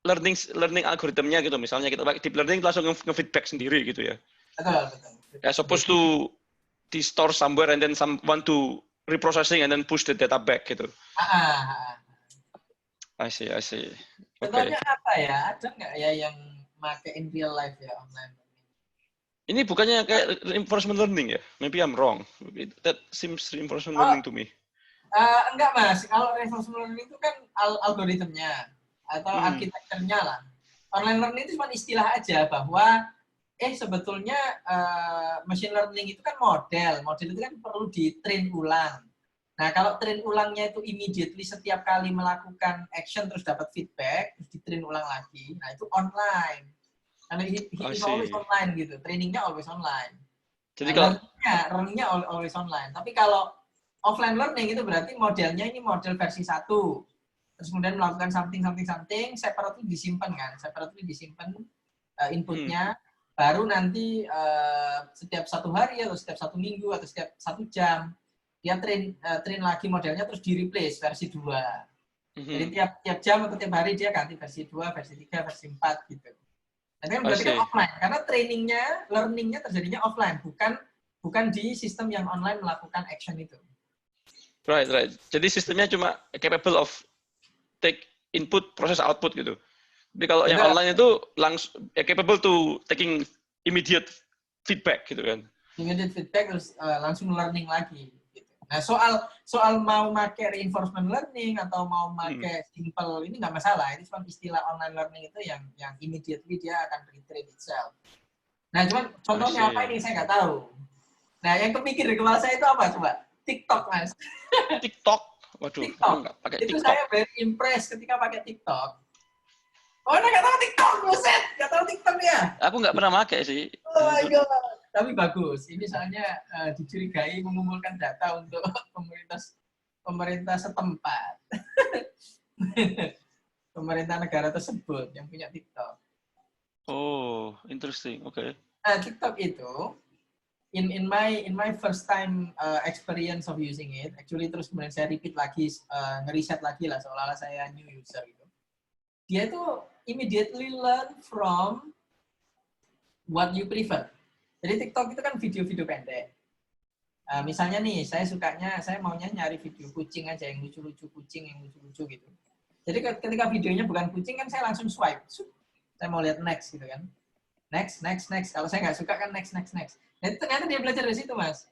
learning algoritmnya gitu, misalnya kita pakai deep learning langsung nge-feedback sendiri gitu ya. Betul. As opposed to di store somewhere and then someone to reprocessing and then push the data back gitu. I see. Contohnya apa ya? Ada nggak ya yang pakai in real life ya online? Ini bukannya kayak reinforcement learning ya? Maybe I'm wrong. That seems reinforcement learning to me. Enggak Mas, kalau reinforcement learning itu kan algoritmnya atau arsitekturnya lah. Online learning itu cuma istilah aja bahwa sebetulnya machine learning itu kan model itu kan perlu di-train ulang. Nah, kalau train ulangnya itu immediately setiap kali melakukan action terus dapat feedback, terus di-train ulang lagi, nah itu online. Karena I it's always see. online gitu, trainingnya always online. Jadi Nah, kalau learningnya always online. Tapi kalau offline learning itu berarti modelnya ini model versi 1. Terus kemudian melakukan something, separately disimpan kan, separately disimpan inputnya, baru nanti setiap 1 hari atau setiap 1 minggu atau setiap 1 jam dia train lagi modelnya terus di replace versi 2. Jadi tiap jam atau tiap hari dia ganti versi 2, versi 3, versi 4 gitu. Nah, itu kan I berarti kan see. offline karena trainingnya, learningnya terjadinya offline, bukan di sistem yang online melakukan action itu. Right, right. Jadi sistemnya cuma capable of take input, proses output gitu. Tapi kalau yang online itu langsung capable to taking immediate feedback gitu kan. Immediate feedback terus langsung learning lagi. Gitu. Nah soal mau pakai reinforcement learning atau mau pakai simple ini nggak masalah. Ini cuma istilah online learning itu yang immediately dia akan retrain itself. Nah cuman contohnya apa ini saya nggak tahu. Nah yang kepikir di kepala saya itu apa coba? TikTok mas. TikTok. Waduh, TikTok. nggak pakai Itu TikTok. saya very impressed ketika pakai TikTok. Oh, nggak tahu TikTok, buset. Nggak tahu TikTok ya? Aku nggak pernah pakai sih. Oh my God. Tapi bagus. Ini soalnya dicurigai mengumpulkan data untuk pemerintah setempat. Pemerintah negara tersebut yang punya TikTok. Oh, interesting. Oke. Nah, TikTok itu in my first time experience of using it, actually terus kemudian saya repeat lagi, ngeriset lagi lah seolah-olah saya new user gitu. Dia itu immediately learn from what you prefer. Jadi TikTok itu kan video-video pendek. Misalnya nih, saya maunya nyari video kucing aja, yang lucu-lucu kucing, yang lucu-lucu gitu. Jadi ketika videonya bukan kucing kan saya langsung swipe. Saya mau lihat next gitu kan. Next. Kalau saya nggak suka kan next. Nah, itu ternyata dia belajar dari situ, Mas.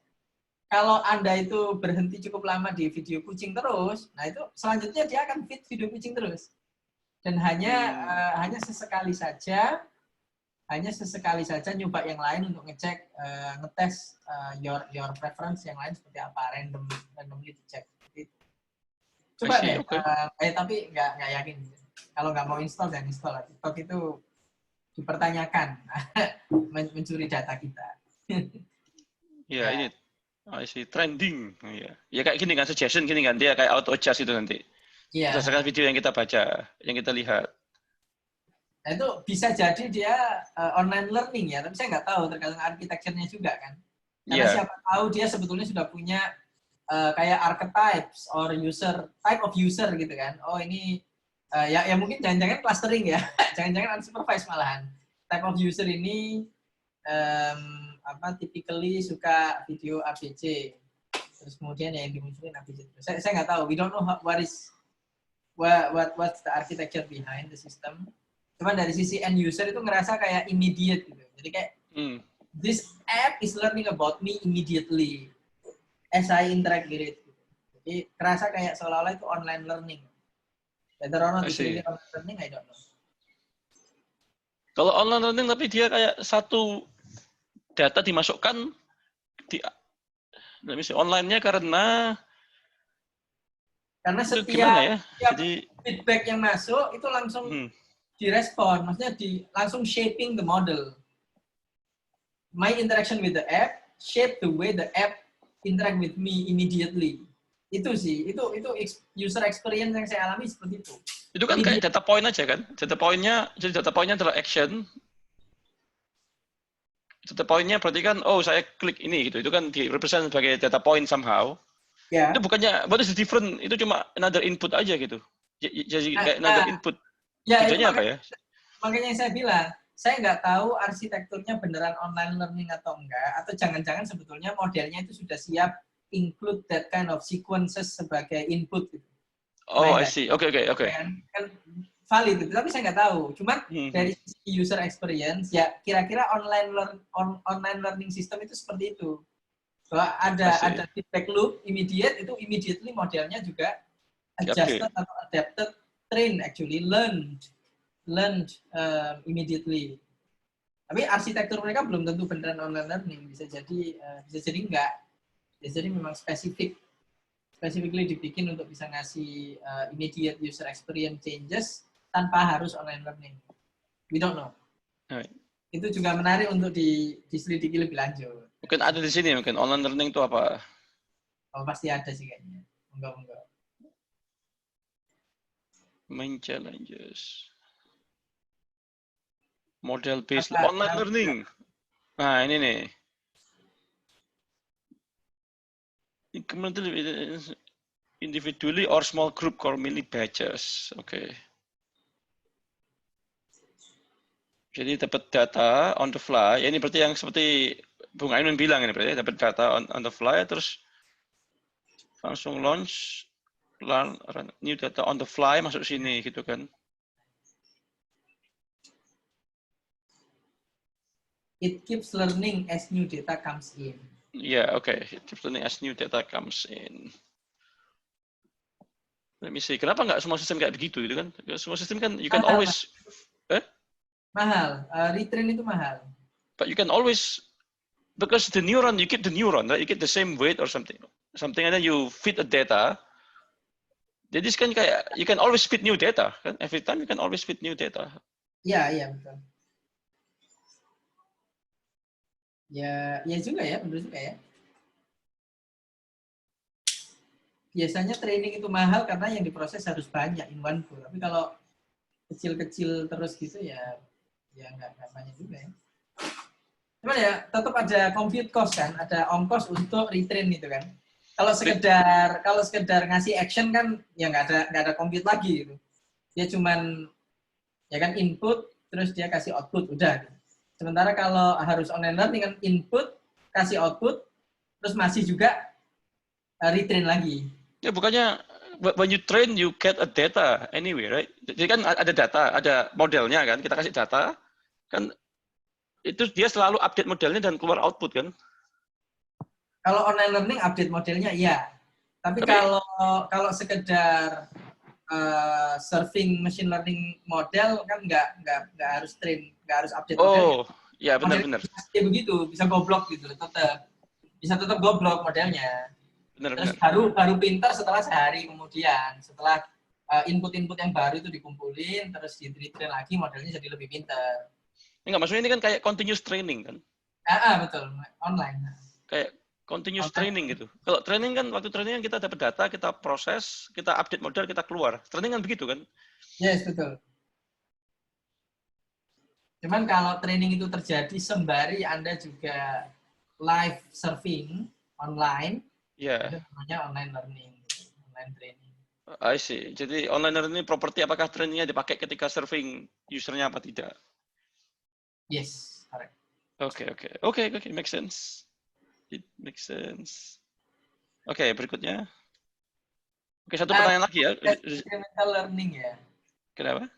Kalau Anda itu berhenti cukup lama di video kucing terus, nah itu selanjutnya dia akan feed video kucing terus. Dan hanya sesekali saja nyoba yang lain untuk ngecek, ngetes your preference yang lain seperti apa, randomly dicek. Coba deh, tapi nggak yakin. Kalau nggak mau install, jangan install. TikTok itu dipertanyakan, mencuri data kita. Ya, ini trending. Ya kayak gini kan, suggestion gini kan, dia kayak auto adjust itu nanti. Berdasarkan video yang kita baca, yang kita lihat. Nah, itu bisa jadi dia online learning ya, tapi saya nggak tahu tergantung arsitekturnya juga kan. Karena siapa tahu dia sebetulnya sudah punya kayak archetypes or type of user gitu kan. Oh ini ya mungkin jangan-jangan clustering ya, jangan-jangan unsupervised malahan. Type of user ini typically suka video ABC. Terus kemudian yang dimunculin ABC. Saya nggak tahu. We don't know what's the architecture behind the system. Cuman dari sisi end user itu ngerasa kayak immediate gitu. Jadi kayak this app is learning about me immediately as I interact with it. Jadi kerasa kayak seolah-olah itu online learning. Whether or not it's really online learning, I don't know. Kalau online learning tapi dia kayak satu data dimasukkan di online-nya karena setiap feedback yang masuk itu langsung direspon, maksudnya langsung shaping the model. My interaction with the app shape the way the app interact with me immediately. Itu sih, itu user experience yang saya alami seperti itu. Itu kan kayak data point aja kan? Data point-nya adalah action. Data point-nya berarti kan, saya klik ini gitu. Itu kan di-represent sebagai data point somehow. Yeah. Itu bukannya, what is the different? Itu cuma another input aja gitu. Jadi kayak another input. Bedanya apa ya? Makanya saya bilang, saya nggak tahu arsitekturnya beneran online learning atau enggak, atau jangan-jangan sebetulnya modelnya itu sudah siap include that kind of sequences sebagai input gitu. Oh, I see. Oke. Kan valid gitu, tapi saya nggak tahu. Cuman dari sisi user experience, ya kira-kira online learning system itu seperti itu. Bahwa ada feedback loop immediate, itu immediately modelnya juga adjusted atau adapted, train actually, learned immediately. Tapi arsitektur mereka belum tentu beneran online learning, bisa jadi enggak. Bisa jadi memang spesifik specifically dibikin untuk bisa ngasih immediate user experience changes tanpa harus online learning. We don't know. Right. Itu juga menarik untuk diselidiki lebih lanjut. Mungkin ada di sini, mungkin online learning itu apa? Oh, pasti ada sih kayaknya. Enggak. Main challenges. Model based Apa, online learning. Nah, ini nih. Individually or small group or mini batches. Oke. Jadi dapat data on the fly. Ini berarti yang seperti Bung Ainun bilang ini berarti dapat data on the fly terus langsung launch run new data on the fly masuk sini gitu kan. It keeps learning as new data comes in. Yeah, okay. It keeps learning as new data comes in. Let me see. Kenapa nggak semua sistem kayak begitu gitu kan? Semua sistem kan you can always mahal. Retrain itu mahal. But you can always, because the neuron, you keep the neuron, right? You get the same weight or something, and then you feed the data. Jadi kan kayak you can always feed new data, kan? Every time you can always feed new data. Iya betul. Ya juga ya, benar juga ya. Biasanya training itu mahal karena yang diproses harus banyak in one go. Tapi kalau kecil-kecil terus gitu ya nggak banyak juga ya. Cuman ya tetap ada compute cost kan, ada ongkos untuk retrain itu kan. Kalau sekedar ngasih action kan ya nggak ada compute lagi gitu. Dia cuman ya kan input terus dia kasih output udah. Gitu. Sementara kalau harus online learning kan input kasih output terus masih juga retrain lagi. Ya bukannya when you train you get a data anyway, right? Jadi kan ada data, ada modelnya kan, kita kasih data kan itu dia selalu update modelnya dan keluar output kan? Kalau online learning update modelnya iya. Tapi kalau sekedar serving machine learning model kan nggak harus train, nggak harus update model. Oh, ya benar-benar. Ya begitu, bisa goblok gitu, tetap goblok modelnya. Benar. Terus baru pintar setelah sehari kemudian, setelah input-input yang baru itu dikumpulin, terus di-train lagi modelnya jadi lebih pintar. Enggak, maksudnya ini kan kayak continuous training kan? Betul, online. Kayak continuous training gitu. Kalau training kan waktu training kan kita dapat data, kita proses, kita update model, kita keluar. Training kan begitu kan? Yes, betul. Cuman kalau training itu terjadi sembari Anda juga live surfing online, itu namanya online learning, online training. I see. Jadi online learning properti apakah trainingnya dipakai ketika surfing usernya apa tidak? Yes, correct. Okay, makes sense. It makes sense. Oke, berikutnya. Oke, satu pertanyaan lagi ya. Experimental learning ya. Kenapa?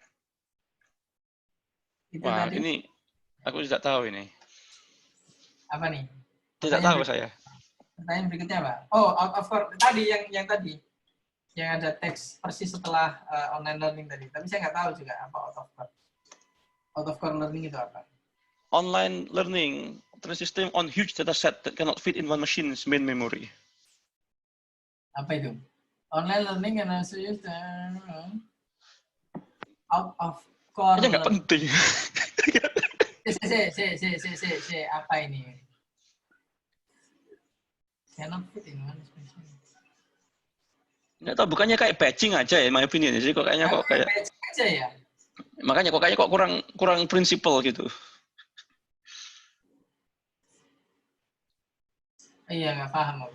Itu wah, tadi. ini aku tidak tahu ini. Apa nih? Tidak tahu saya. Pertanyaan berikutnya apa? Oh, out of core. Tadi yang tadi. Yang ada teks persis setelah online learning tadi. Tapi saya nggak tahu juga apa out of core. Out of core learning itu apa? Online learning, train system on huge data set that cannot fit in one machine's main memory. Apa itu? Online learning and also use out of core. Ini nggak penting. Apa ini? Cannot fit in one machine. Nggak tahu, bukannya kayak batching aja ya, my opinion sih. Kok kayaknya kok kayak batching aja ya. Makanya kok kurang prinsipal gitu. Iya, nggak paham.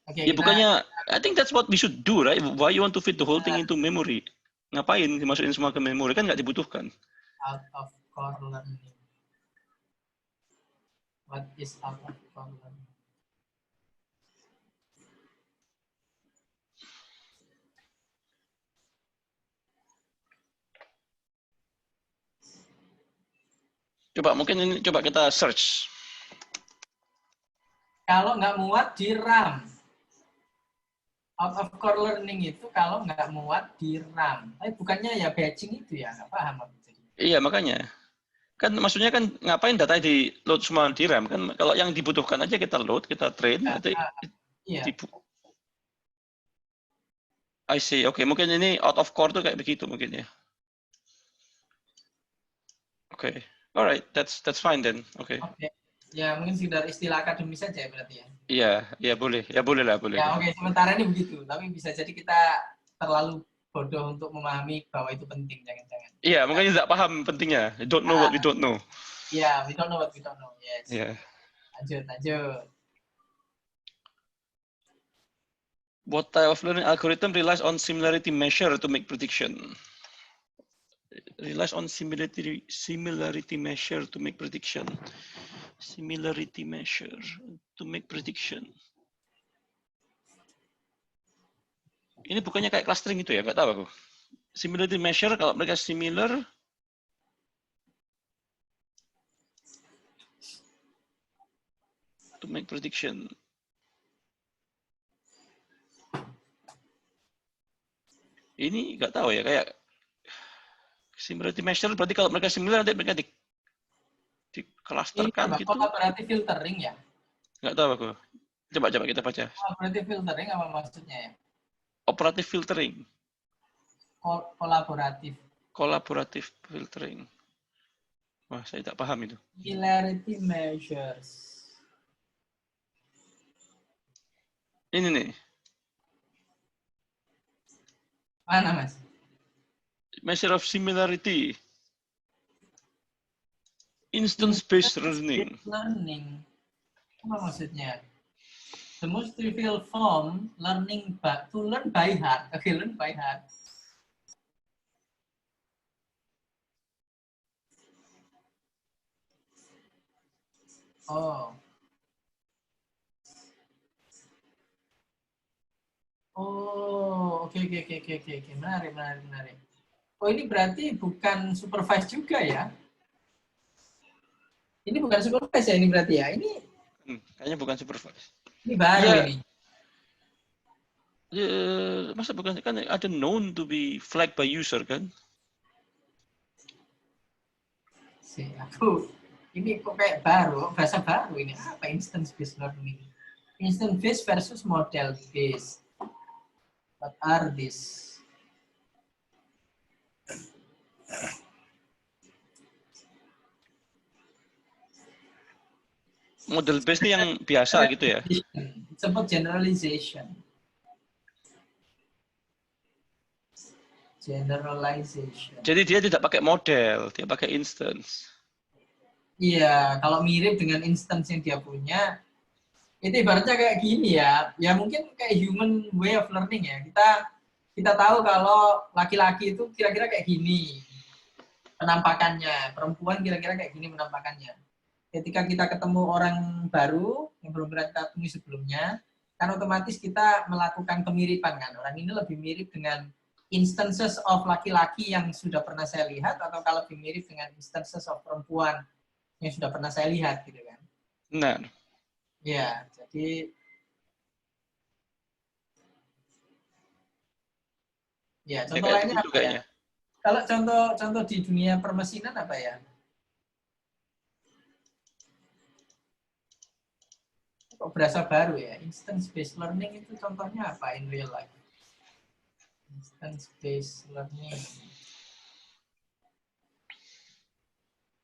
Okay, ya bukannya, I think that's what we should do, right? Why you want to fit the whole thing into memory? Ngapain dimasukin semua ke memori? Kan nggak dibutuhkan. Out of core learning. What is out of core learning? Coba kita search. Kalau nggak muat di RAM. Out of core learning itu kalau nggak muat di RAM. Tapi bukannya ya batching itu ya, nggak paham. Iya, makanya. Kan maksudnya kan ngapain data di load semua di RAM kan? Kalau yang dibutuhkan aja kita load, kita train, nanti iya. I see. Oke, mungkin ini out of core tuh kayak begitu mungkin ya. Oke. Alright, that's fine then. Oke. Oke. Ya, mungkin sekedar istilah akademis saja berarti ya. Iya, ya boleh. Ya boleh lah, boleh. Ya, oke. Sementara ini begitu. Tapi bisa jadi kita terlalu bodoh untuk memahami bahwa itu penting. Jangan-jangan. Iya, mungkin tidak paham pentingnya. Don't know what we don't know. Ya, we don't know what we don't know. Yes. Iya. Lanjut. What type of learning algorithm relies on similarity measure to make prediction? Relies on similarity measure to make prediction. Similarity measure to make prediction. Ini bukannya kayak clustering itu ya? Nggak tahu aku. Similarity measure kalau mereka similar. To make prediction. Ini nggak tahu ya, kayak similarity measure berarti kalau mereka similar nanti mereka di clusterkan gitu. Collaborative filtering ya? Nggak tahu aku. Coba kita baca. Collaborative filtering apa maksudnya ya? Operative filtering. Collaborative filtering. Wah, saya tak paham itu. Similarity measures. Ini nih. Mana, Mas? Measure of similarity. Instance-based learning. Apa maksudnya? The most trivial form to learn by heart. Okay, learn by heart. Oke. Menarik. Oh, ini berarti bukan supervise juga ya? Ini bukan supervise ya ini berarti ya? Ini kayaknya bukan supervise. Ini baru ya, ini. Ya, masa bukan kan ada known to be flagged by user kan? Ini kok kayak baru, bahasa baru ini. Apa instance based learning? Instance based versus model based. What are these? Model based ini yang biasa gitu ya? Sebut generalization. Jadi dia tidak pakai model, dia pakai instance. Iya, kalau mirip dengan instance yang dia punya, itu ibaratnya kayak gini ya. Ya mungkin kayak human way of learning ya. Kita tahu kalau laki-laki itu kira-kira kayak gini penampakannya, perempuan kira-kira kayak gini penampakannya. Ketika kita ketemu orang baru yang belum pernah kita temui sebelumnya, kan otomatis kita melakukan kemiripan kan. Orang ini lebih mirip dengan instances of laki-laki yang sudah pernah saya lihat, atau kalau lebih mirip dengan instances of perempuan yang sudah pernah saya lihat gitu kan. Nah. Ya, jadi ya contoh ya, lainnya apa ya? Kalau contoh di dunia permesinan apa ya? Kok berasa baru ya? Instance based learning itu contohnya apa in real life? Instance based learning.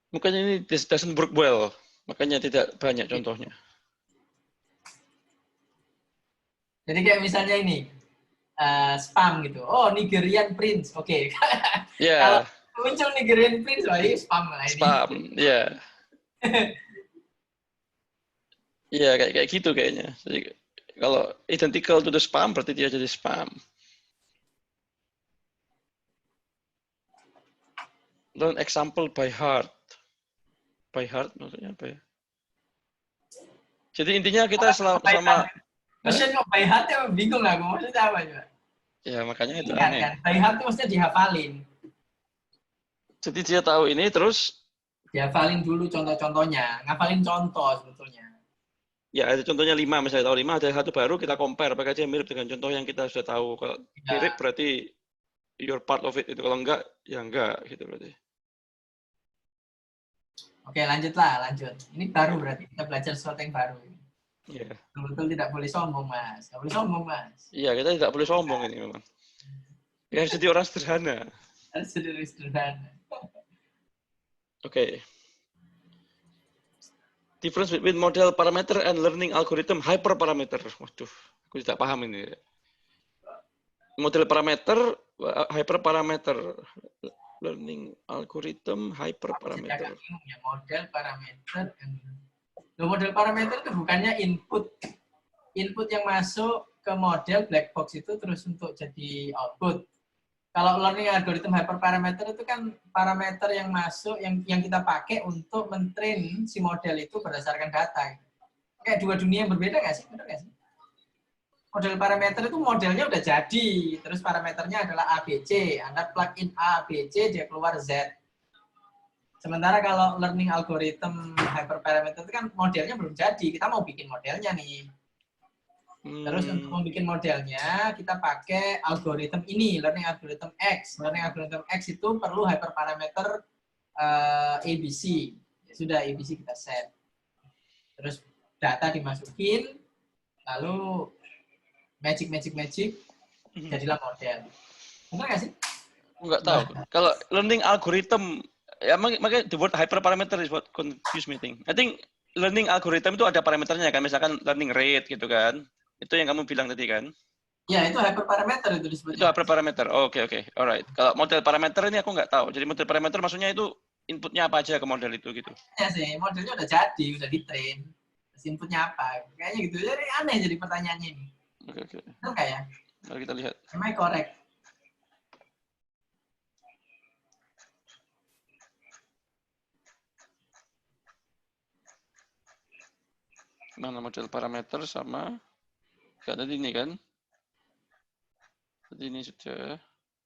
Mungkin ini doesn't work well, makanya tidak banyak contohnya. Jadi kayak misalnya ini spam gitu. Oh, Nigerian Prince, oke. Yeah. Kalau muncul Nigerian Prince, wah ini spam lah ini. Spam, ya. Iya, kayak gitu kayaknya. Jadi kalau identical to the spam, berarti dia jadi spam. Learn example by heart. By heart maksudnya apa ya? Jadi intinya kita selama maksudnya kok by heart ya bingung lah, maksudnya apa juga? Ya makanya itu aneh. Kan? By heart itu maksudnya dihafalin. Jadi dia tahu ini terus dihafalin dulu contoh-contohnya, ngafalin contoh sebetulnya. Ya ada contohnya 5, misalnya tahu 5, ada satu baru kita compare apakah dia mirip dengan contoh yang kita sudah tahu. Kalau mirip berarti you're part of it, itu kalau enggak ya enggak gitu berarti. Oke, lanjut. Ini baru berarti kita belajar sesuatu yang baru. Iya. Betul tidak boleh sombong, Mas. Nggak boleh sombong, Mas. Iya, kita tidak boleh sombong ini memang. Ya harus jadi orang sederhana. Harus sederhana. Oke. Difference between model parameter and learning algorithm hyperparameter. Waduh, aku tidak paham ini. Model parameter, hyperparameter. Learning algorithm, hyperparameter. Ya, model parameter. Model parameter itu bukannya input yang masuk ke model black box itu terus untuk jadi output. Kalau learning algorithm hyperparameter itu kan parameter yang masuk yang kita pakai untuk mentrain si model itu berdasarkan data. Kayak dua dunia yang berbeda nggak sih? Benar nggak sih? Model parameter itu modelnya udah jadi, terus parameternya adalah ABC. Anda plug in A, B, C, dia keluar Z. Sementara kalau learning algorithm hyperparameter itu kan modelnya belum jadi, kita mau bikin modelnya nih. Terus untuk membuat modelnya, kita pakai algoritma ini, learning algorithm X. Learning algorithm X itu perlu hyperparameter ABC. Ya sudah, ABC kita set. Terus data dimasukin, lalu magic, jadilah model. Benar nggak sih? Nggak tahu. Kalau learning algorithm, ya makanya the word hyperparameter is what confuse me. I think learning algorithm itu ada parameternya kan, misalkan learning rate gitu kan. Itu yang kamu bilang tadi kan? Ya, itu hyperparameter itu disebutnya. Itu hyperparameter. Oh, oke. Alright. Kalau model parameter ini aku nggak tahu. Jadi model parameter maksudnya itu inputnya apa aja ke model itu gitu. Ya sih, modelnya udah jadi, udah di-train. Terus inputnya apa? Kayaknya gitu. Jadi aneh jadi pertanyaannya ini. Oke. Benar nggak ya? Mari kita lihat. Am I correct? Mana model parameter sama kayak tadi ini kan? Tadi ini sudah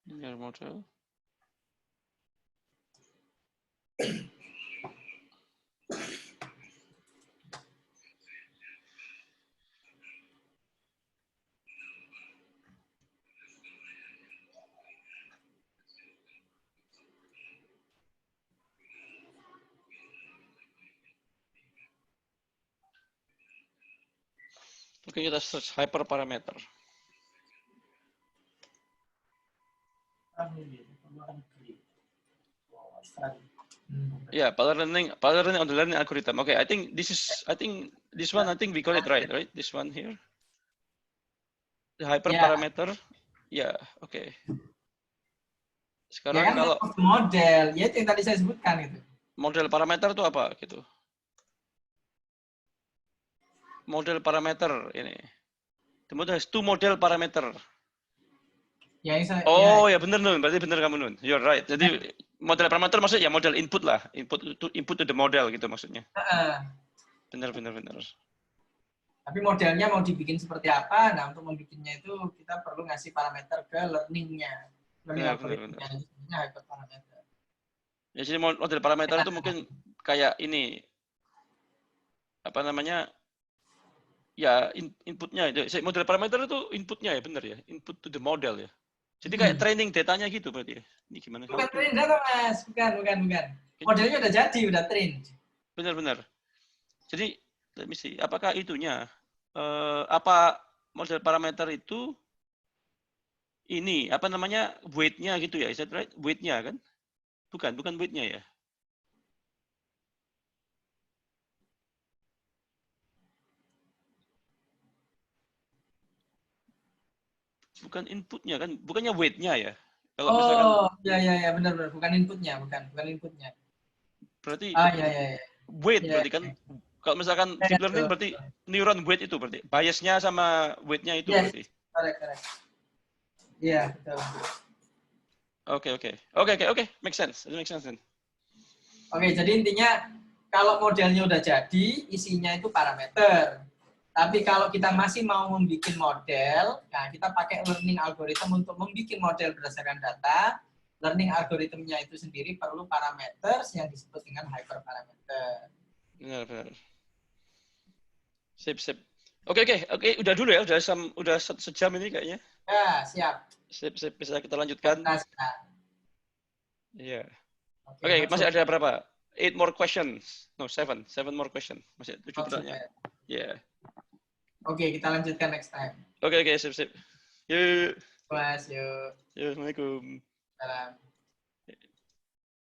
linear model. Oke, kita search hyperparameter. Yeah, parallel learning on the learning algorithm. Okay, I think this one we got it right? This one here. The hyperparameter. Yeah, oke. Sekarang ya kan kalau model, ya itu yang tadi saya sebutkan itu. Model parameter itu apa gitu? Model parameter ini. The model has two model parameter. Ya benar Nun, berarti benar kamu Nun. You're right. Jadi model parameter maksudnya ya model input lah, input to the model gitu maksudnya. Benar. Tapi modelnya mau dibikin seperti apa? Nah untuk membikinnya itu kita perlu ngasih parameter ke learningnya. Benar. Hyperparameter. Ya jadi model parameter itu mungkin kayak ini apa namanya? Ya inputnya itu. Model parameter itu inputnya ya benar ya, input to the model ya. Jadi kayak training datanya gitu berarti ya. Ini gimana? Bukan train data Mas, bukan. Modelnya udah jadi, udah train. Benar. Jadi, let me see, apakah itunya? Apa model parameter itu ini apa namanya weight-nya gitu ya? Is that right? Weight-nya kan? Bukan weight-nya ya? Bukan inputnya kan? Bukannya weight-nya ya? Kalau misalkan ya benar, bukan inputnya. Berarti Ya. Weight berarti kan? Kalau misalkan deep learning berarti neuron weight itu berarti biasnya sama weight-nya itu berarti. Correct. Iya, betul. Oke. Make sense then. Oke, jadi intinya kalau modelnya udah jadi, isinya itu parameter. Tapi kalau kita masih mau membuat model, nah kita pakai learning algorithm untuk membuat model berdasarkan data. Learning algoritmnya itu sendiri perlu parameter yang disebut dengan hyperparameter. Benar. Sip. Oke. Udah dulu ya. Udah sejam ini kayaknya. Ya, siap. Sip. Bisa kita lanjutkan. Iya. Oke, masih ada berapa? 8 more questions. No, 7 more questions. Masih 7 pertanyaan. Iya. Oke, kita lanjutkan next time. Oke, sip. Yuk. Mas, yuk. Ya, Assalamualaikum. Salam.